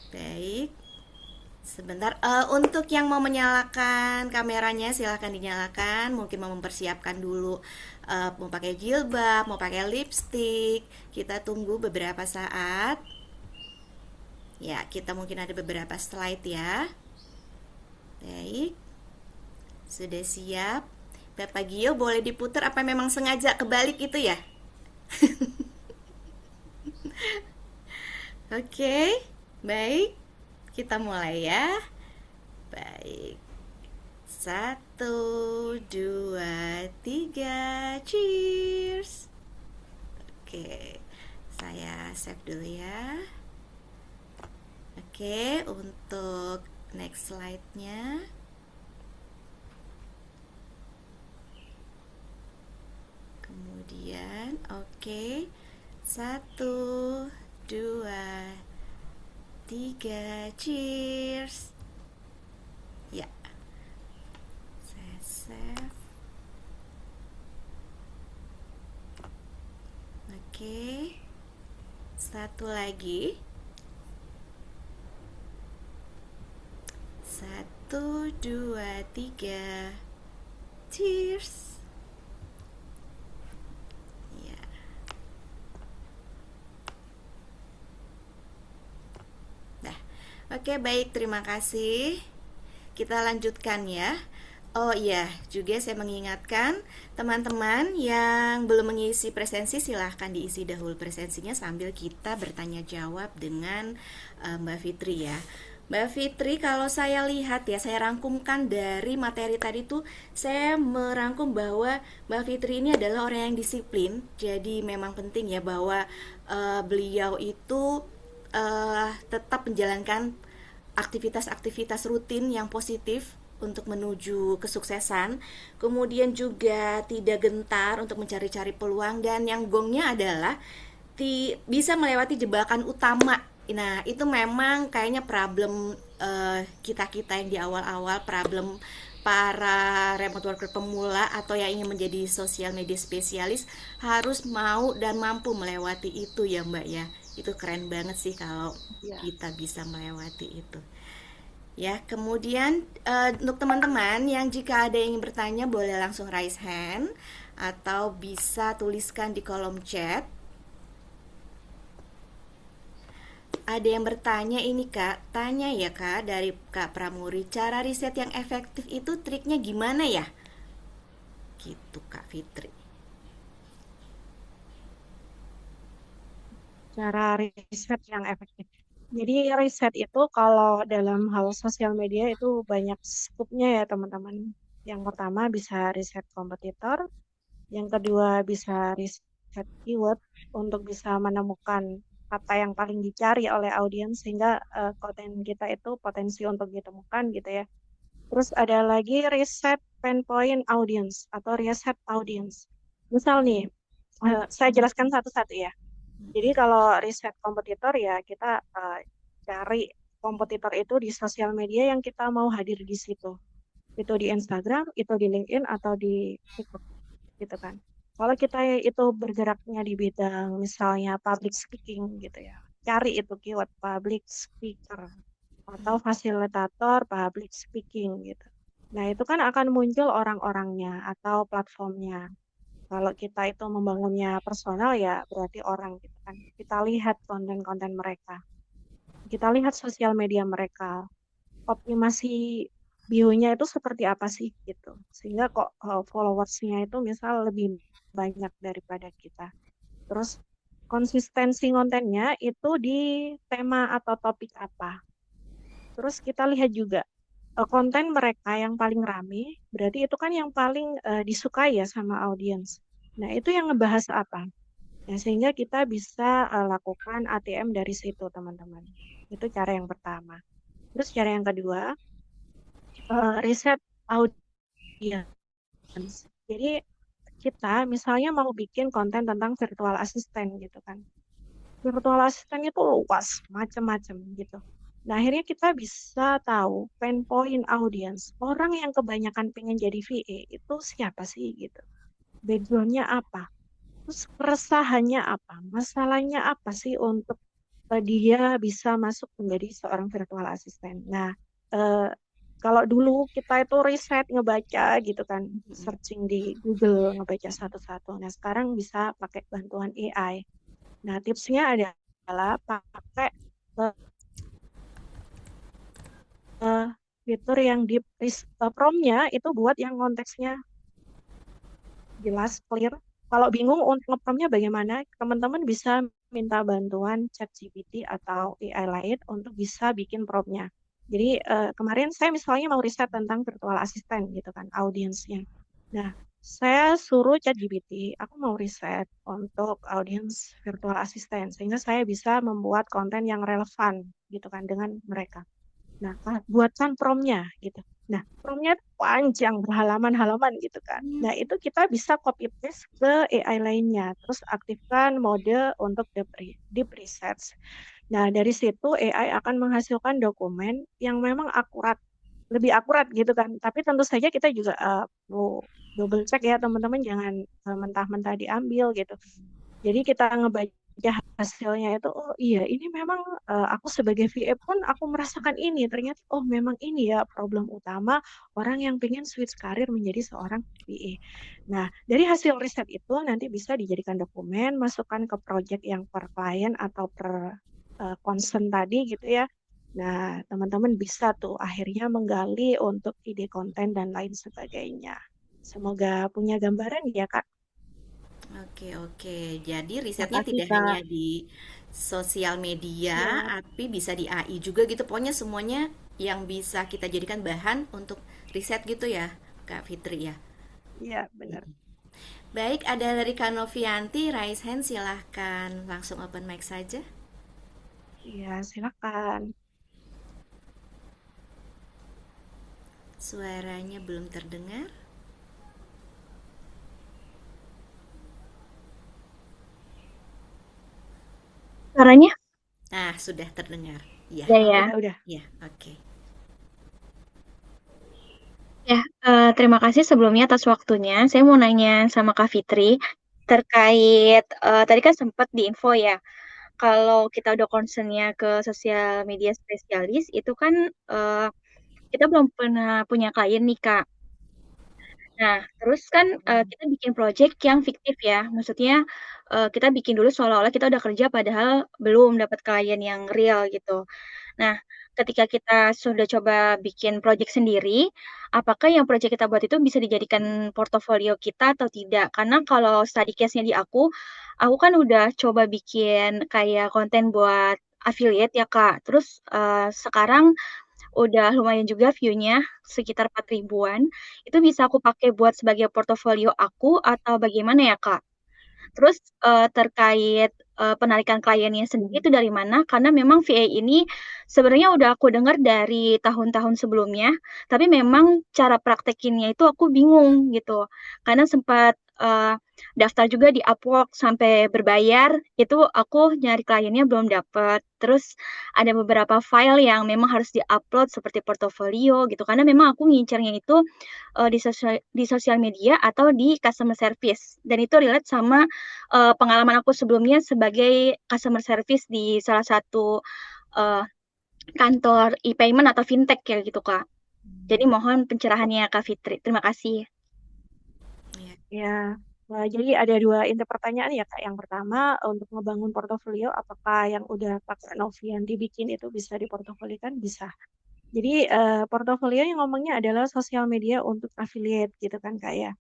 Baik, sebentar. Untuk yang mau menyalakan kameranya, silahkan dinyalakan. Mungkin mau mempersiapkan dulu, mau pakai jilbab, mau pakai lipstick. Kita tunggu beberapa saat. Ya, kita mungkin ada beberapa slide ya. Baik, sudah siap. Bapak Gio boleh diputar apa memang sengaja kebalik itu ya? Oke, baik. Kita mulai ya. Baik. Satu, dua, tiga. Cheers. Oke, saya save dulu ya. Oke, untuk next slide-nya. Kemudian, oke. Satu, dua, tiga. Cheers. Ya, saya save. Oke. Satu lagi. Satu, dua, tiga. Cheers. Ya. Dah. Oke, baik. Terima kasih. Kita lanjutkan ya. Oh iya, juga saya mengingatkan teman-teman yang belum mengisi presensi silahkan diisi dahulu presensinya sambil kita bertanya jawab dengan Mbak Fitri ya. Mbak Fitri, kalau saya lihat ya, saya rangkumkan dari materi tadi tuh, saya merangkum bahwa Mbak Fitri ini adalah orang yang disiplin. Jadi memang penting ya bahwa beliau itu tetap menjalankan aktivitas-aktivitas rutin yang positif untuk menuju kesuksesan. Kemudian juga tidak gentar untuk mencari-cari peluang dan yang gongnya adalah bisa melewati jebakan utama. Nah, itu memang kayaknya problem kita-kita yang di awal-awal, problem para remote worker pemula atau yang ingin menjadi sosial media spesialis harus mau dan mampu melewati itu ya Mbak ya. Itu keren banget sih kalau Ya. kita bisa melewati itu. Ya, kemudian untuk teman-teman yang jika ada yang ingin bertanya boleh langsung raise hand atau bisa tuliskan di kolom chat. Ada yang bertanya ini Kak, tanya ya Kak dari Kak Pramuri, cara riset yang efektif itu triknya gimana ya? Gitu Kak Fitri. Cara riset yang efektif. Jadi riset itu kalau dalam hal sosial media itu banyak skupnya ya teman-teman. Yang pertama bisa riset kompetitor, yang kedua bisa riset keyword untuk bisa menemukan kata yang paling dicari oleh audiens sehingga konten kita itu potensi untuk ditemukan gitu ya. Terus ada lagi riset pain point audience atau riset audience. Misal nih, saya jelaskan satu-satu ya. Jadi kalau riset kompetitor ya kita cari kompetitor itu di sosial media yang kita mau hadir di situ. Itu di Instagram, itu di LinkedIn atau di TikTok gitu kan. Kalau kita itu bergeraknya di bidang misalnya public speaking gitu ya. Cari itu keyword public speaker atau fasilitator public speaking gitu. Nah, itu kan akan muncul orang-orangnya atau platformnya. Kalau kita itu membangunnya personal ya berarti orang gitu kan. Kita lihat konten-konten mereka. Kita lihat sosial media mereka. Optimasi bio-nya itu seperti apa sih gitu. Sehingga kok followers-nya itu misal lebih banyak daripada kita. Terus konsistensi kontennya itu di tema atau topik apa. Terus kita lihat juga konten mereka yang paling rame, berarti itu kan yang paling disukai ya sama audiens. Nah, itu yang ngebahas apa? Nah, sehingga kita bisa lakukan ATM dari situ, teman-teman. Itu cara yang pertama. Terus cara yang kedua, riset audiens. Jadi kita misalnya mau bikin konten tentang virtual assistant gitu kan. Virtual assistant itu luas, macam-macam gitu. Nah, akhirnya kita bisa tahu pain point audience. Orang yang kebanyakan pengen jadi VA itu siapa sih gitu. Backgroundnya apa? Terus keresahannya apa? Masalahnya apa sih untuk dia bisa masuk menjadi seorang virtual assistant. Nah, eh, kalau dulu kita itu riset ngebaca gitu kan, searching di Google ngebaca satu-satu. Nah, sekarang bisa pakai bantuan AI. Nah, tipsnya adalah pakai eh, eh, fitur yang di prompt-nya itu buat yang konteksnya jelas, clear. Kalau bingung untuk nge-promptnya bagaimana, teman-teman bisa minta bantuan ChatGPT atau AI lain untuk bisa bikin promptnya. Jadi kemarin saya misalnya mau riset tentang virtual assistant gitu kan, audiensnya. Nah, saya suruh ChatGPT, aku mau riset untuk audiens virtual assistant, sehingga saya bisa membuat konten yang relevan gitu kan dengan mereka. Nah, buatkan promnya gitu. Nah, promnya panjang berhalaman-halaman gitu kan. Nah, itu kita bisa copy paste ke AI lainnya. Terus aktifkan mode untuk deep research. Nah, dari situ AI akan menghasilkan dokumen yang memang akurat, lebih akurat gitu kan. Tapi tentu saja kita juga perlu double check ya teman-teman, jangan mentah-mentah diambil gitu. Jadi kita ngebaca hasilnya itu, oh iya ini memang aku sebagai VA pun aku merasakan ini. Ternyata oh memang ini ya problem utama orang yang pengen switch karir menjadi seorang VA. Nah, dari hasil riset itu nanti bisa dijadikan dokumen, masukkan ke project yang per klien atau per concern tadi gitu ya. Nah, teman-teman bisa tuh akhirnya menggali untuk ide konten dan lain sebagainya. Semoga punya gambaran ya, Kak. Oke, oke. Jadi risetnya Makasih, tidak hanya Kak. di sosial media, Siap. tapi bisa di AI juga gitu. Pokoknya semuanya yang bisa kita jadikan bahan untuk riset gitu ya, Kak Fitri ya. Iya, benar. Baik, ada dari Kak Novianti, raise hand silahkan. Langsung open mic saja. Iya, silakan. Suaranya belum terdengar. Suaranya Nah, sudah terdengar. Ya, ya ya. Udah, udah. ya, oke. Ya, terima kasih sebelumnya atas waktunya. Saya mau nanya sama Kak Fitri terkait tadi kan sempat di info ya, kalau kita udah concernnya ke sosial media spesialis itu kan eh, kita belum pernah punya klien nih Kak. Nah, terus kan kita bikin project yang fiktif ya, maksudnya kita bikin dulu seolah-olah kita udah kerja padahal belum dapat klien yang real gitu. Nah, ketika kita sudah coba bikin project sendiri, apakah yang project kita buat itu bisa dijadikan portofolio kita atau tidak? Karena kalau study case-nya di aku kan udah coba bikin kayak konten buat affiliate ya, Kak. Terus sekarang udah lumayan juga view-nya, sekitar 4 ribuan. Itu bisa aku pakai buat sebagai portofolio aku atau bagaimana ya, Kak? Terus terkait penarikan kliennya sendiri itu dari mana? Karena memang VA ini sebenarnya udah aku dengar dari tahun-tahun sebelumnya, tapi memang cara praktekinnya itu aku bingung gitu. Karena sempat daftar juga di Upwork sampai berbayar, itu aku nyari kliennya belum dapet. Terus ada beberapa file yang memang harus diupload seperti portofolio gitu. Karena memang aku ngincernya itu di sosial media atau di customer service. Dan itu relate sama pengalaman aku sebelumnya sebagai customer service di salah satu uh, kantor e-payment atau fintech ya gitu Kak. Jadi mohon pencerahannya Kak Fitri. Terima kasih. Ya. Ya, jadi ada dua inti pertanyaan ya Kak. Yang pertama, untuk ngebangun portofolio, apakah yang udah pakai Notion dibikin itu bisa diportofolikan? Bisa. Jadi portofolio yang ngomongnya adalah sosial media untuk affiliate gitu kan Kak ya.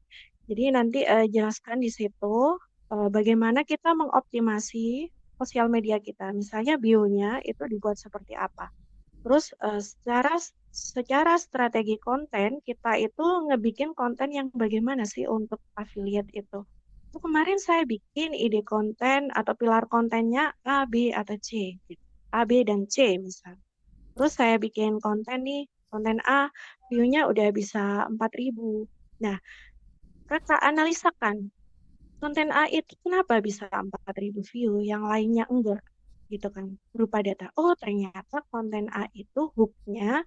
Jadi nanti jelaskan di situ bagaimana kita mengoptimasi sosial media kita. Misalnya bio-nya itu dibuat seperti apa. Terus secara strategi konten kita itu ngebikin konten yang bagaimana sih untuk affiliate itu. Itu kemarin saya bikin ide konten atau pilar kontennya A, B, atau C. Gitu. A, B, dan C misalnya. Terus saya bikin konten nih, konten A, view-nya udah bisa 4.000. Nah, kakak analisakan konten A itu kenapa bisa 4.000 view, yang lainnya enggak, gitu kan, berupa data. Oh, ternyata konten A itu hook-nya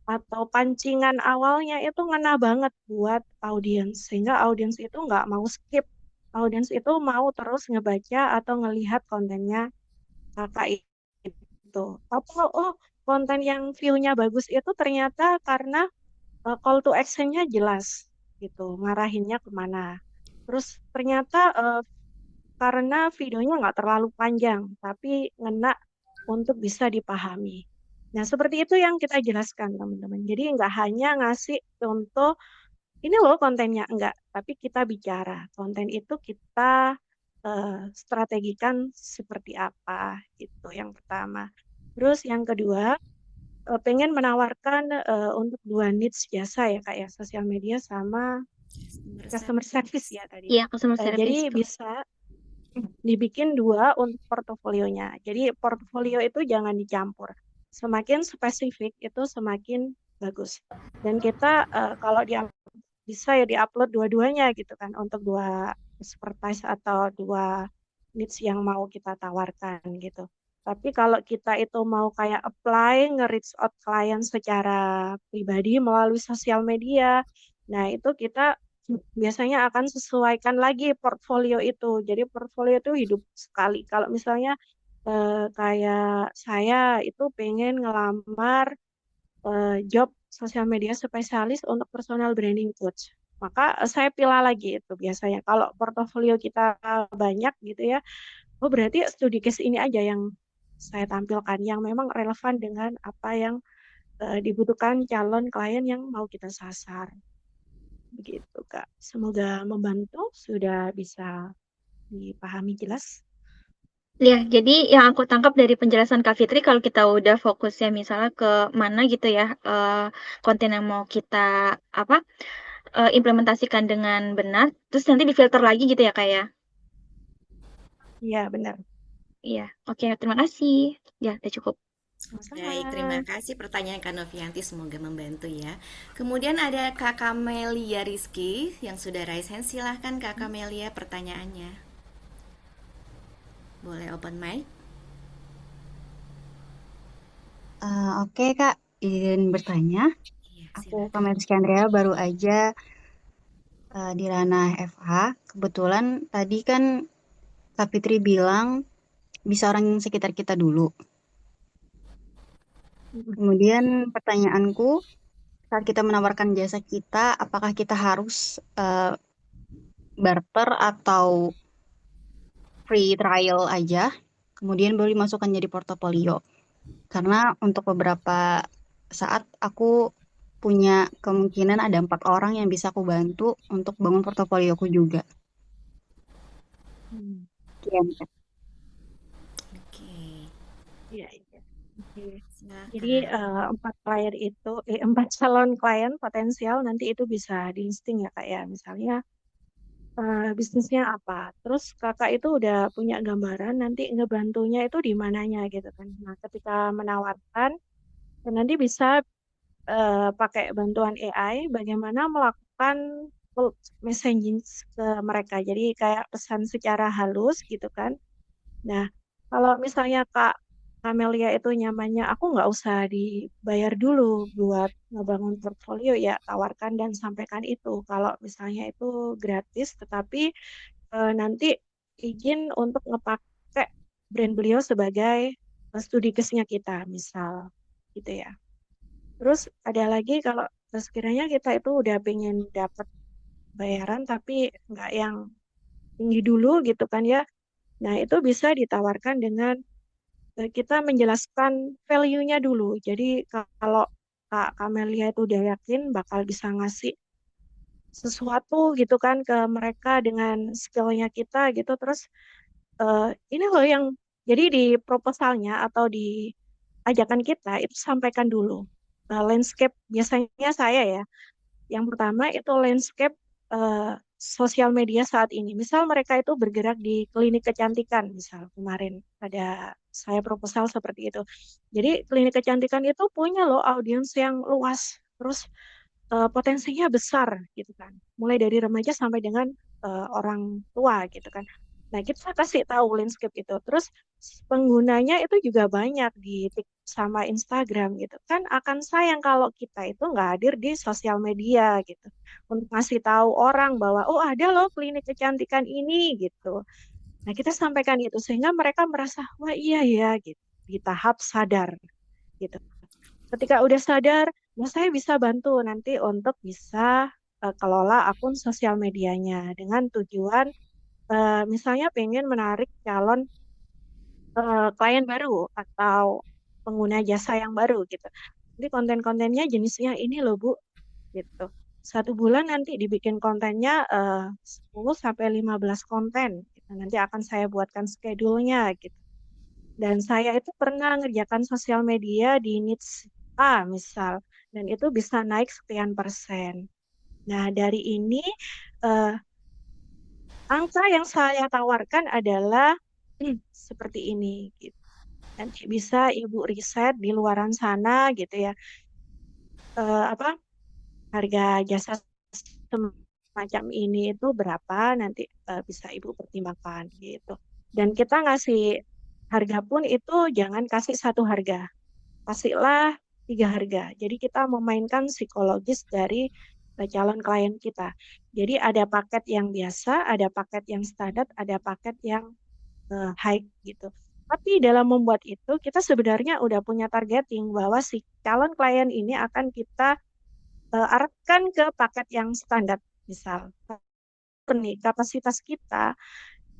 atau pancingan awalnya itu ngena banget buat audiens, sehingga audiens itu nggak mau skip. Audiens itu mau terus ngebaca atau ngelihat kontennya kakak itu. Atau, oh, konten yang view-nya bagus itu ternyata karena call to action-nya jelas, gitu, ngarahinnya kemana. Terus ternyata karena videonya nggak terlalu panjang, tapi ngena untuk bisa dipahami. Nah, seperti itu yang kita jelaskan, teman-teman. Jadi nggak hanya ngasih contoh, ini loh kontennya, enggak. Tapi kita bicara, konten itu kita strategikan seperti apa, itu yang pertama. Terus yang kedua, pengen menawarkan untuk dua needs jasa ya, Kak ya, sosial media sama customer service ya tadi. Iya, customer Jadi service. bisa dibikin dua untuk portofolionya. Jadi portofolio itu jangan dicampur. Semakin spesifik itu semakin bagus. Dan kita kalau dia bisa ya diupload dua-duanya gitu kan untuk dua expertise atau dua needs yang mau kita tawarkan gitu. Tapi kalau kita itu mau kayak apply, nge-reach out klien secara pribadi melalui sosial media, nah itu kita biasanya akan sesuaikan lagi portfolio itu. Jadi portfolio itu hidup sekali. Kalau misalnya kayak saya itu pengen ngelamar job sosial media spesialis untuk personal branding coach. Maka saya pilih lagi itu biasanya. Kalau portofolio kita banyak gitu ya, oh berarti studi case ini aja yang saya tampilkan yang memang relevan dengan apa yang dibutuhkan calon klien yang mau kita sasar. Begitu, Kak. Semoga membantu, sudah bisa dipahami jelas. Ya, jadi yang aku tangkap dari penjelasan Kak Fitri, kalau kita udah fokusnya misalnya ke mana gitu ya, konten yang mau kita apa implementasikan dengan benar, terus nanti difilter lagi gitu ya Kak ya. Iya, benar. Iya, oke, terima kasih. Ya, udah cukup. Baik, terima Sama-sama. kasih pertanyaan Kak Novianti, semoga membantu ya. Kemudian ada Kak Kamelia Rizky yang sudah raise hand, silahkan Kak Kamelia pertanyaannya. Boleh open mic? Oke Kak, izin bertanya. Iya, Aku silahkan. Kamel Andrea baru aja di ranah FH. Kebetulan tadi kan Kak Fitri bilang bisa orang sekitar kita dulu. Kemudian pertanyaanku, saat kita menawarkan jasa kita, apakah kita harus barter atau free trial aja, kemudian baru dimasukkan jadi portofolio? Karena untuk beberapa saat aku punya kemungkinan ada 4 orang yang bisa aku bantu untuk bangun portofolioku juga. Hmm. Sekian, Kak. Oke, Iya, iya. Oke. Jadi silakan. empat klien itu, empat calon klien potensial nanti itu bisa di listing ya Kak ya. Misalnya bisnisnya apa. Terus kakak itu udah punya gambaran nanti ngebantunya itu di mananya gitu kan. Nah, ketika menawarkan, dan nanti bisa pakai bantuan AI bagaimana melakukan messaging ke mereka. Jadi kayak pesan secara halus gitu kan. Nah, kalau misalnya Kak Kamelia itu nyamannya, aku nggak usah dibayar dulu buat ngebangun portfolio ya, tawarkan dan sampaikan itu. Kalau misalnya itu gratis, tetapi nanti izin untuk ngepakai brand beliau sebagai studi case-nya kita, misal gitu ya. Terus ada lagi kalau sekiranya kita itu udah pengen dapat bayaran tapi nggak yang tinggi dulu gitu kan ya. Nah, itu bisa ditawarkan dengan kita menjelaskan value-nya dulu. Jadi kalau Kak Kamelia itu udah yakin bakal bisa ngasih sesuatu gitu kan ke mereka dengan skill-nya kita gitu. Terus ini loh yang jadi di proposalnya atau di ajakan kita itu sampaikan dulu. Landscape biasanya saya ya. Yang pertama itu landscape sosial media saat ini. Misal mereka itu bergerak di klinik kecantikan, misal kemarin ada saya proposal seperti itu. Jadi klinik kecantikan itu punya loh audiens yang luas, terus potensinya besar gitu kan. Mulai dari remaja sampai dengan orang tua gitu kan. Nah, kita kasih tahu landscape itu. Terus penggunanya itu juga banyak di TikTok sama Instagram gitu. Kan akan sayang kalau kita itu nggak hadir di sosial media gitu. Untuk ngasih tahu orang bahwa, oh ada loh klinik kecantikan ini gitu. Nah, kita sampaikan itu sehingga mereka merasa, wah iya ya gitu. Di tahap sadar gitu. Ketika udah sadar, nah saya bisa bantu nanti untuk bisa kelola akun sosial medianya dengan tujuan misalnya pengen menarik calon klien baru atau pengguna jasa yang baru gitu. Jadi konten-kontennya jenisnya ini loh Bu gitu. Satu bulan nanti dibikin kontennya 10 sampai 15 konten. Gitu. Nanti akan saya buatkan schedule-nya gitu. Dan saya itu pernah ngerjakan sosial media di niche A misal. Dan itu bisa naik sekian persen. Nah, dari ini eh, angka yang saya tawarkan adalah seperti ini. Gitu. Nanti bisa Ibu riset di luaran sana gitu ya. Apa harga jasa semacam ini itu berapa nanti bisa Ibu pertimbangkan gitu. Dan kita ngasih harga pun itu jangan kasih satu harga, kasihlah tiga harga. Jadi kita memainkan psikologis dari calon klien kita. Jadi ada paket yang biasa, ada paket yang standar, ada paket yang high gitu. Tapi dalam membuat itu kita sebenarnya udah punya targeting bahwa si calon klien ini akan kita arahkan ke paket yang standar misal. Nih kapasitas kita,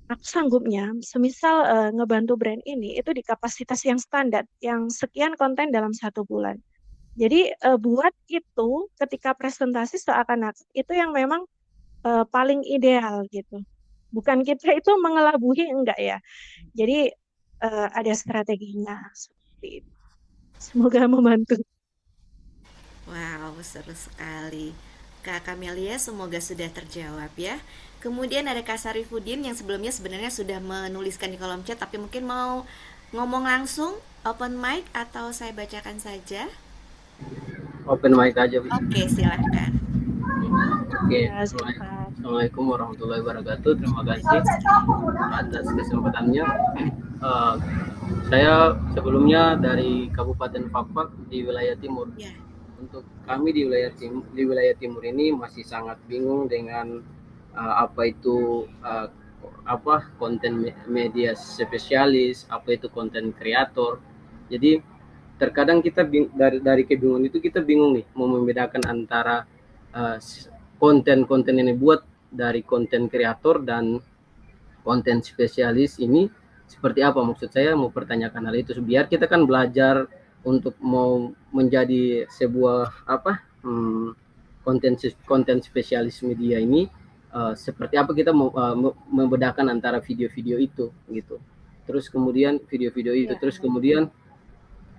aku sanggupnya semisal ngebantu brand ini itu di kapasitas yang standar, yang sekian konten dalam satu bulan. Jadi buat itu ketika presentasi seakan-akan itu yang memang paling ideal gitu. Bukan kita itu mengelabui enggak ya. Jadi ada strateginya seperti itu. Semoga membantu. Wow, seru sekali. Kak Kamelia, semoga sudah terjawab ya. Kemudian ada Kak Sarifudin yang sebelumnya sebenarnya sudah menuliskan di kolom chat, tapi mungkin mau ngomong langsung, open mic atau saya bacakan saja? Open mic aja, Bu. Oke, silahkan. Oke, Ya, silakan. Assalamualaikum warahmatullahi wabarakatuh. Terima kasih atas kesempatannya. Saya sebelumnya dari Kabupaten Fakfak di wilayah Timur. Ya. Untuk kami di wilayah Timur ini masih sangat bingung dengan apa itu konten media spesialis, apa itu konten kreator. Jadi terkadang kita dari kebingungan itu kita bingung nih mau membedakan antara konten-konten yang dibuat dari konten kreator dan konten spesialis ini seperti apa. Maksud saya mau pertanyakan hal itu biar kita kan belajar untuk mau menjadi sebuah konten spesialis media ini seperti apa kita mau membedakan antara video-video itu gitu. Terus kemudian video-video itu terus kemudian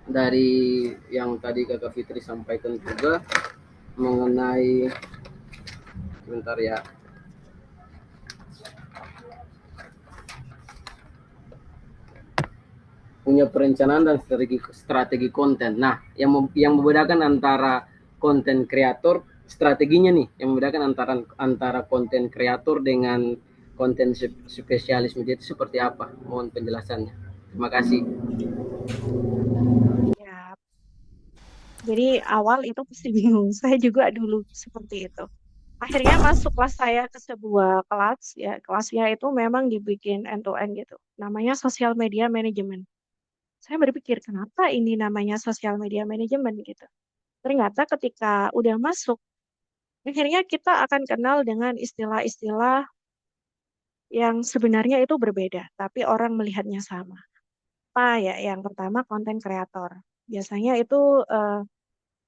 dari yang tadi Kakak Fitri sampaikan juga mengenai sebentar ya. punya perencanaan dan strategi konten. Nah, yang membedakan antara konten kreator, strateginya nih, yang membedakan antara konten kreator dengan konten spesialis media itu seperti apa? Mohon penjelasannya. Terima kasih. Ya, jadi awal itu pasti bingung. Saya juga dulu seperti itu. Akhirnya masuklah saya ke sebuah kelas, ya kelasnya itu memang dibikin end to end gitu. Namanya Social Media Management. Saya berpikir kenapa ini namanya Social Media Management gitu. Ternyata ketika udah masuk, akhirnya kita akan kenal dengan istilah-istilah yang sebenarnya itu berbeda, tapi orang melihatnya sama. Apa ya? Yang pertama konten kreator. Biasanya itu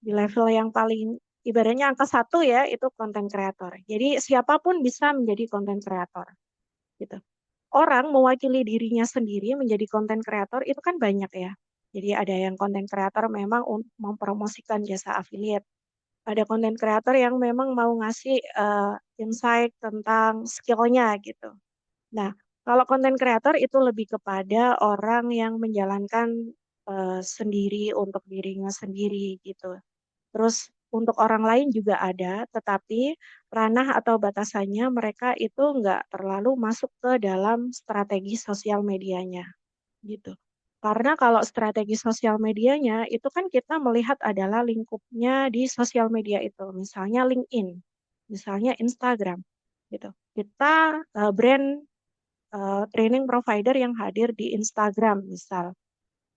di level yang paling ibaratnya angka satu ya itu konten kreator. Jadi siapapun bisa menjadi konten kreator gitu. Orang mewakili dirinya sendiri menjadi konten kreator itu kan banyak ya. Jadi ada yang konten kreator memang untuk mempromosikan jasa affiliate. Ada konten kreator yang memang mau ngasih insight tentang skillnya gitu. Nah, kalau konten kreator itu lebih kepada orang yang menjalankan sendiri untuk dirinya sendiri gitu. Terus untuk orang lain juga ada, tetapi ranah atau batasannya mereka itu nggak terlalu masuk ke dalam strategi sosial medianya gitu. Karena kalau strategi sosial medianya itu kan kita melihat adalah lingkupnya di sosial media itu, misalnya LinkedIn, misalnya Instagram gitu. Kita brand training provider yang hadir di Instagram misal.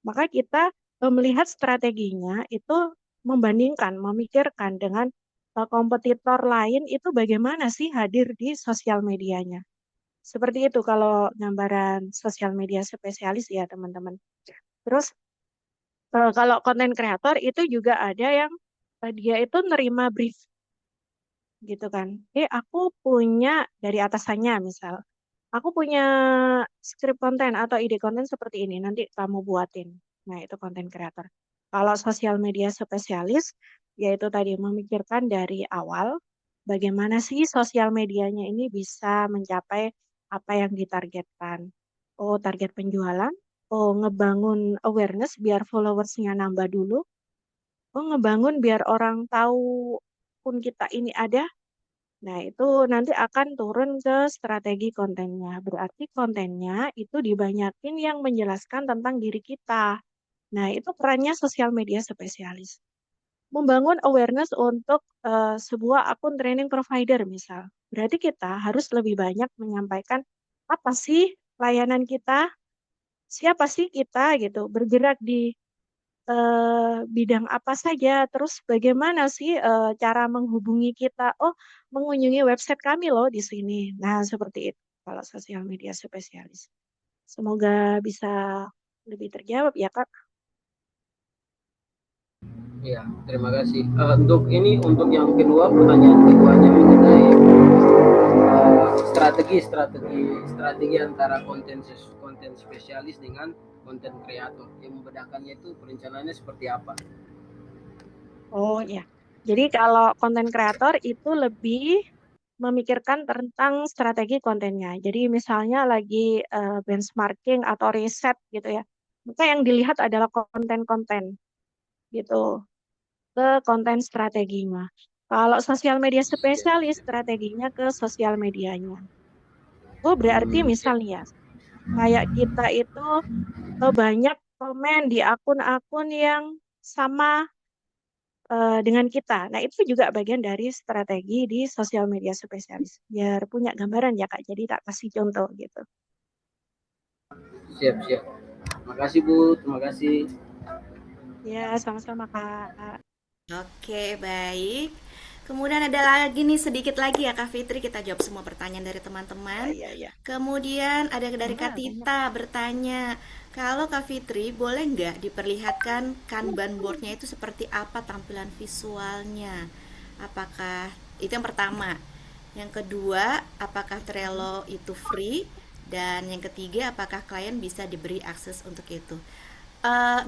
Maka kita melihat strateginya itu membandingkan, memikirkan dengan kompetitor lain itu bagaimana sih hadir di sosial medianya. Seperti itu kalau gambaran sosial media spesialis ya teman-teman. Terus kalau konten kreator itu juga ada yang dia itu nerima brief gitu kan. Aku punya dari atasannya misal. Aku punya skrip konten atau ide konten seperti ini, nanti kamu buatin. Nah, itu konten kreator. Kalau sosial media spesialis, yaitu tadi memikirkan dari awal, bagaimana sih sosial medianya ini bisa mencapai apa yang ditargetkan. Oh, target penjualan. Oh, ngebangun awareness biar followersnya nambah dulu. Oh, ngebangun biar orang tahu pun kita ini ada. Nah, itu nanti akan turun ke strategi kontennya. Berarti kontennya itu dibanyakin yang menjelaskan tentang diri kita. Nah, itu perannya sosial media spesialis. Membangun awareness untuk sebuah akun training provider misal. Berarti kita harus lebih banyak menyampaikan apa sih layanan kita, siapa sih kita gitu, bergerak di bidang apa saja, terus bagaimana sih cara menghubungi kita? Oh, mengunjungi website kami loh di sini. Nah, seperti itu kalau sosial media spesialis. Semoga bisa lebih terjawab ya, Kak. Ya, terima kasih. Untuk yang kedua, pertanyaan keduanya mengenai strategi antara konten spesialis dengan konten kreator. Yang membedakannya itu perencanaannya seperti apa? Oh ya. Jadi kalau konten kreator itu lebih memikirkan tentang strategi kontennya. Jadi misalnya lagi benchmarking atau riset gitu ya. Maka yang dilihat adalah konten-konten gitu ke konten strateginya. Kalau sosial media Siap, spesialis siap. strateginya ke sosial medianya. Oh berarti Siap. misalnya ya, kayak kita itu banyak komen di akun-akun yang sama dengan kita. Nah, itu juga bagian dari strategi di sosial media spesialis. Biar punya gambaran ya, Kak. Jadi tak kasih contoh gitu. Siap, siap. Terima kasih Bu, terima kasih. Ya, sama-sama, Kak. Oke, baik. Kemudian ada lagi nih sedikit lagi ya Kak Fitri, kita jawab semua pertanyaan dari teman-teman. Ya, ya, ya. Kemudian ada dari Kak Wah, banyak. Tita bertanya, kalau Kak Fitri boleh nggak diperlihatkan Kanban boardnya itu seperti apa tampilan visualnya? Apakah itu yang pertama? Yang kedua, apakah Trello itu free? Dan yang ketiga, apakah klien bisa diberi akses untuk itu?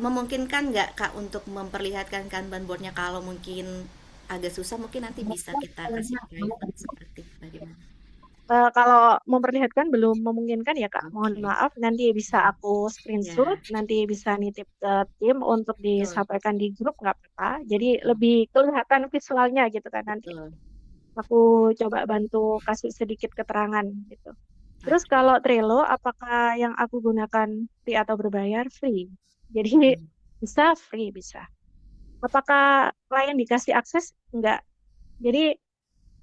Memungkinkan nggak Kak untuk memperlihatkan Kanban boardnya? Kalau mungkin agak susah, mungkin nanti bisa kita kasih private seperti bagaimana? Kalau memperlihatkan belum memungkinkan ya Kak, mohon Oke. maaf. Nanti bisa aku screenshot, Ya, nanti bisa nitip ke tim untuk betul. disampaikan di grup nggak apa-apa. Jadi Betul. lebih kelihatan visualnya gitu kan nanti. Betul. Aku coba bantu kasih sedikit keterangan gitu. Terus Oke. kalau Trello, apakah yang aku gunakan free atau berbayar? Free. Jadi Mm-mm. bisa free, bisa. Apakah klien dikasih akses? Enggak. Jadi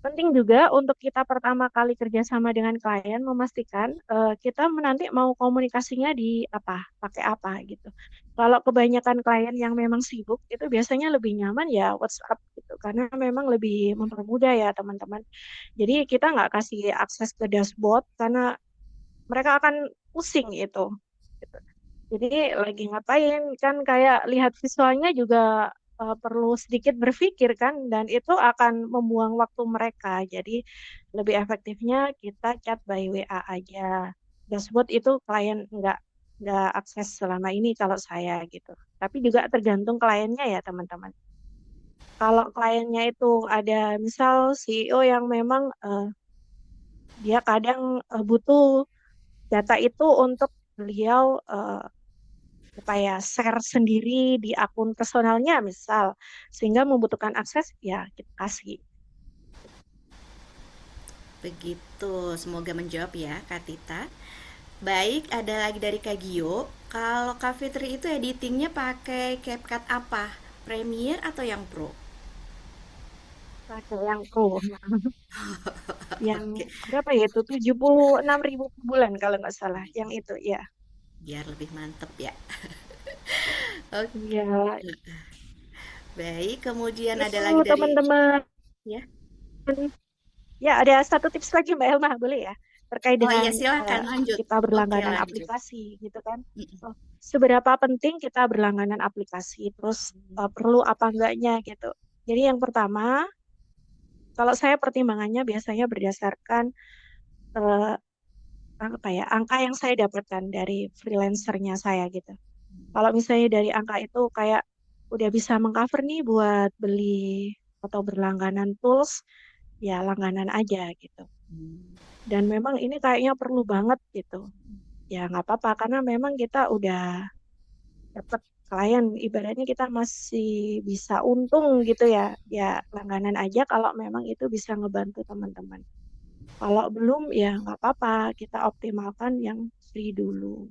penting juga untuk kita pertama kali kerjasama dengan klien memastikan kita nanti mau komunikasinya di apa, pakai apa gitu. Kalau kebanyakan klien yang memang sibuk itu biasanya lebih nyaman ya WhatsApp gitu, karena memang lebih mempermudah ya teman-teman. Jadi kita nggak kasih akses ke dashboard karena mereka akan pusing itu. Gitu. Jadi lagi ngapain kan kayak lihat visualnya juga perlu sedikit berpikir kan dan itu akan membuang waktu mereka. Jadi lebih efektifnya kita chat by WA aja. Dashboard itu klien nggak akses selama ini kalau saya gitu. Tapi juga tergantung kliennya ya teman-teman. Kalau kliennya itu ada misal CEO yang memang dia kadang butuh data itu untuk beliau apa ya share sendiri di akun personalnya misal sehingga membutuhkan akses ya kita kasih. Begitu. Semoga menjawab ya, Kak Tita. Baik, ada lagi dari Kak Gio. Kalau Kak Fitri itu editingnya pakai CapCut apa? Premiere atau yang Pro? Ada yang pro yang Oke, berapa ya itu 76.000 per bulan kalau nggak salah yang itu ya. biar lebih mantep ya. Oke, Ya baik. Kemudian ada itu lagi dari teman-teman. ya. Ya ada satu tips lagi Mbak Elma boleh ya terkait Oh dengan iya, silahkan lanjut. kita Oke, berlangganan lanjut. aplikasi gitu kan. Mm-mm. Oh, seberapa penting kita berlangganan aplikasi terus perlu apa enggaknya gitu. Jadi yang pertama kalau saya pertimbangannya biasanya berdasarkan eh, apa ya angka yang saya dapatkan dari freelancernya saya gitu. Kalau misalnya dari angka itu kayak udah bisa mengcover nih buat beli atau berlangganan tools, ya langganan aja gitu. Hmm. Dan memang ini kayaknya perlu banget gitu. Ya nggak apa-apa karena memang kita udah dapet klien, ibaratnya kita masih bisa untung gitu ya. Ya langganan aja kalau memang itu bisa ngebantu teman-teman. Kalau belum ya nggak apa-apa, kita optimalkan yang free dulu.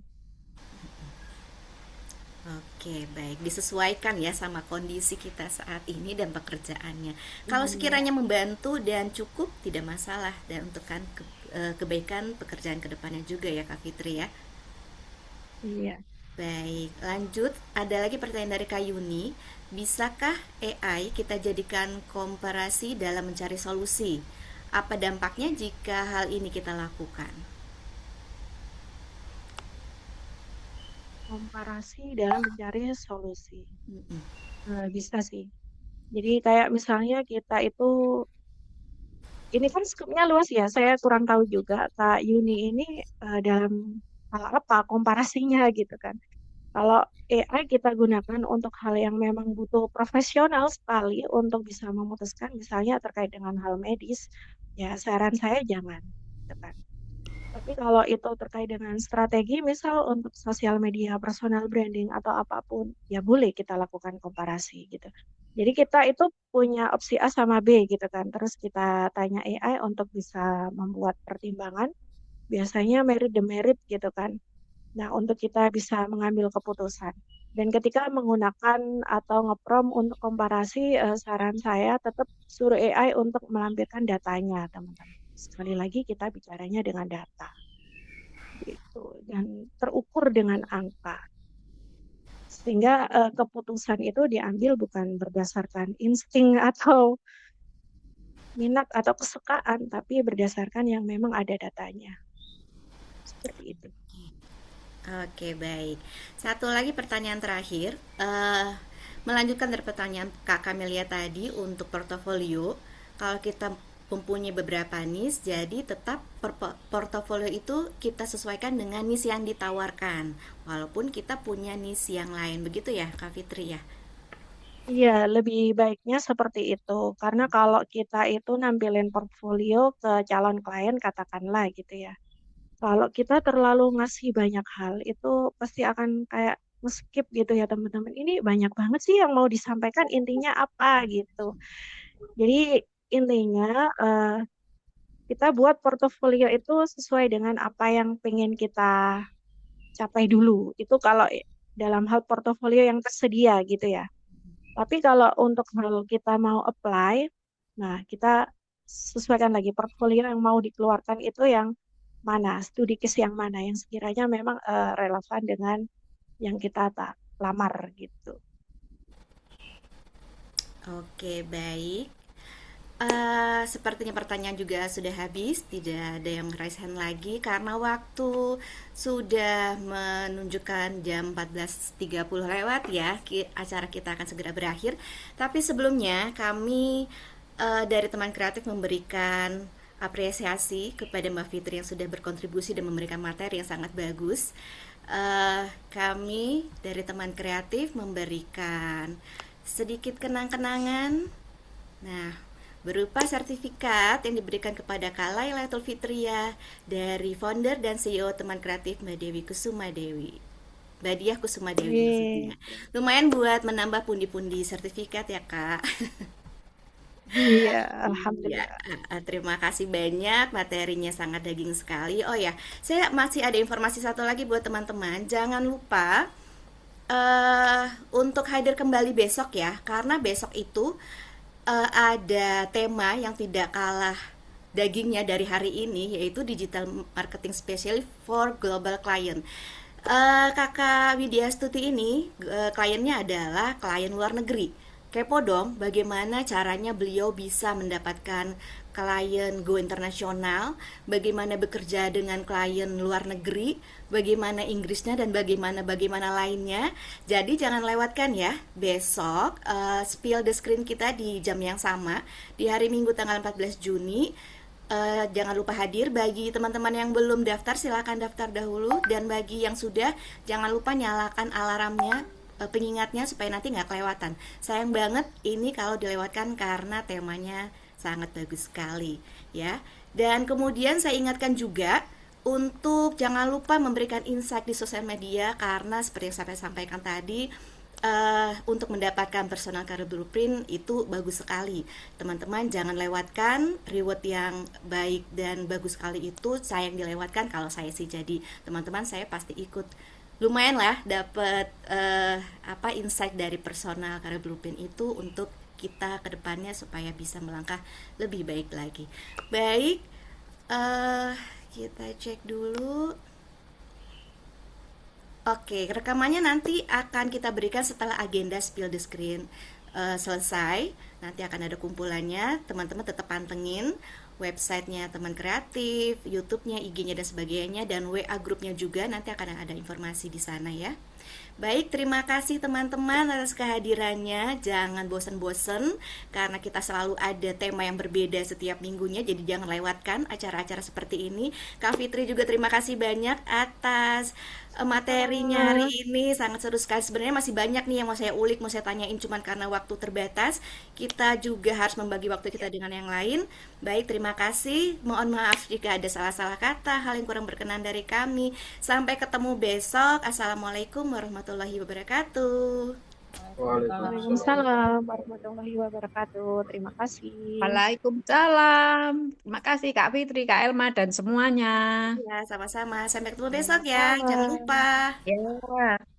Oke, baik. Disesuaikan ya sama kondisi kita saat ini dan pekerjaannya. Kalau Iya, sekiranya membantu dan cukup, tidak masalah. Dan untuk kan kebaikan pekerjaan kedepannya juga ya, Kak Fitri ya. iya. Baik, lanjut. Ada lagi pertanyaan dari Kak Yuni. Bisakah AI kita jadikan komparasi dalam mencari solusi? Apa dampaknya jika hal ini kita lakukan? Komparasi dalam mencari solusi. Mm-mm. Bisa sih. Jadi kayak misalnya kita itu, ini kan skupnya luas ya, saya kurang tahu juga Kak Yuni ini dalam hal apa komparasinya gitu kan. Kalau AI kita gunakan untuk hal yang memang butuh profesional sekali untuk bisa memutuskan, misalnya terkait dengan hal medis, ya saran saya jangan. Gitu kan. Tapi kalau itu terkait dengan strategi, misal untuk sosial media, personal branding, atau apapun, ya boleh kita lakukan komparasi gitu. Jadi kita itu punya opsi A sama B gitu kan. Terus kita tanya AI untuk bisa membuat pertimbangan, biasanya merit demerit gitu kan. Nah, untuk kita bisa mengambil keputusan. Dan ketika menggunakan atau ngeprom untuk komparasi, saran saya tetap suruh AI untuk melampirkan datanya, teman-teman. Sekali lagi kita bicaranya dengan data gitu dan terukur dengan angka sehingga keputusan itu diambil bukan berdasarkan insting atau minat atau kesukaan tapi berdasarkan yang memang ada datanya seperti itu. Oke, baik. Satu lagi pertanyaan terakhir. eh Melanjutkan dari pertanyaan Kak Kamelia tadi untuk portofolio. Kalau kita mempunyai beberapa niche, jadi tetap portofolio itu kita sesuaikan dengan niche yang ditawarkan. Walaupun kita punya niche yang lain. Begitu ya, Kak Fitri ya? Iya, lebih baiknya seperti itu. Karena kalau kita itu nampilin portfolio ke calon klien, katakanlah gitu ya. Kalau kita terlalu ngasih banyak hal, itu pasti akan kayak skip gitu ya teman-teman. Ini banyak banget sih yang mau disampaikan, intinya apa gitu. Jadi intinya kita buat portofolio itu sesuai dengan apa yang pengen kita capai dulu. Itu kalau dalam hal portofolio yang tersedia gitu ya. Tapi kalau untuk hal kita mau apply, nah kita sesuaikan lagi portfolio yang mau dikeluarkan itu yang mana, studi case yang mana yang sekiranya memang relevan dengan yang kita tak lamar gitu. Oke, baik. Sepertinya pertanyaan juga sudah habis, tidak ada yang raise hand lagi karena waktu sudah menunjukkan jam 14.30 lewat ya. Acara kita akan segera berakhir. Tapi sebelumnya kami dari teman kreatif memberikan apresiasi kepada Mbak Fitri yang sudah berkontribusi dan memberikan materi yang sangat bagus. Kami dari teman kreatif memberikan sedikit kenang-kenangan. Nah, berupa sertifikat yang diberikan kepada Kak Lailatul Fitria dari founder dan CEO teman kreatif Mbak Dewi Kusuma Dewi. Mbak Diah Kusuma Dewi Yeay. maksudnya. Lumayan buat menambah pundi-pundi sertifikat ya Kak. Iya, Iya, alhamdulillah. terima kasih banyak, materinya sangat daging sekali. Oh ya, saya masih ada informasi satu lagi buat teman-teman. Jangan lupa untuk hadir kembali besok ya, karena besok itu ada tema yang tidak kalah dagingnya dari hari ini, yaitu digital marketing specialist for global client. Kakak Widya Stuti ini kliennya adalah klien luar negeri. Kepo dong bagaimana caranya beliau bisa mendapatkan klien go internasional, bagaimana bekerja dengan klien luar negeri, bagaimana Inggrisnya dan bagaimana lainnya. Jadi jangan lewatkan ya besok spill the screen kita di jam yang sama di hari Minggu tanggal 14 Juni. Jangan lupa hadir. Bagi teman-teman yang belum daftar silakan daftar dahulu, dan bagi yang sudah jangan lupa nyalakan alarmnya, pengingatnya supaya nanti nggak kelewatan. Sayang banget ini kalau dilewatkan karena temanya sangat bagus sekali ya. Dan kemudian saya ingatkan juga untuk jangan lupa memberikan insight di sosial media, karena seperti yang saya sampaikan tadi, untuk mendapatkan personal career blueprint itu bagus sekali. Teman-teman jangan lewatkan reward yang baik dan bagus sekali itu, sayang dilewatkan. Kalau saya sih jadi teman-teman, saya pasti ikut. Lumayan lah dapat apa insight dari personal career blueprint itu untuk kita kedepannya supaya bisa melangkah lebih baik lagi. Baik, kita cek dulu. Oke, rekamannya nanti akan kita berikan setelah agenda spill the screen selesai. Nanti akan ada kumpulannya. Teman-teman tetap pantengin websitenya teman kreatif, YouTube-nya, IG-nya dan sebagainya, dan WA grupnya juga. Nanti akan ada informasi di sana ya. Baik, terima kasih teman-teman atas kehadirannya. Jangan bosen-bosen karena kita selalu ada tema yang berbeda setiap minggunya. Jadi jangan lewatkan acara-acara seperti ini. Kak Fitri juga terima kasih banyak atas materinya hari Sama. ini. Sangat seru sekali. Sebenarnya masih banyak nih yang mau saya ulik, mau saya tanyain, cuman karena waktu terbatas, kita juga harus membagi waktu kita dengan yang lain. Baik, terima kasih. Mohon maaf jika ada salah-salah kata, hal yang kurang berkenan dari kami. Sampai ketemu besok. Assalamualaikum warahmatullahi wabarakatuh. Waalaikumsalam. Waalaikumsalam warahmatullahi wabarakatuh. Terima kasih. Waalaikumsalam. Terima kasih Kak Fitri, Kak Elma, dan semuanya. Ya, sama-sama. Sampai ketemu besok ya. Jangan lupa. Ya.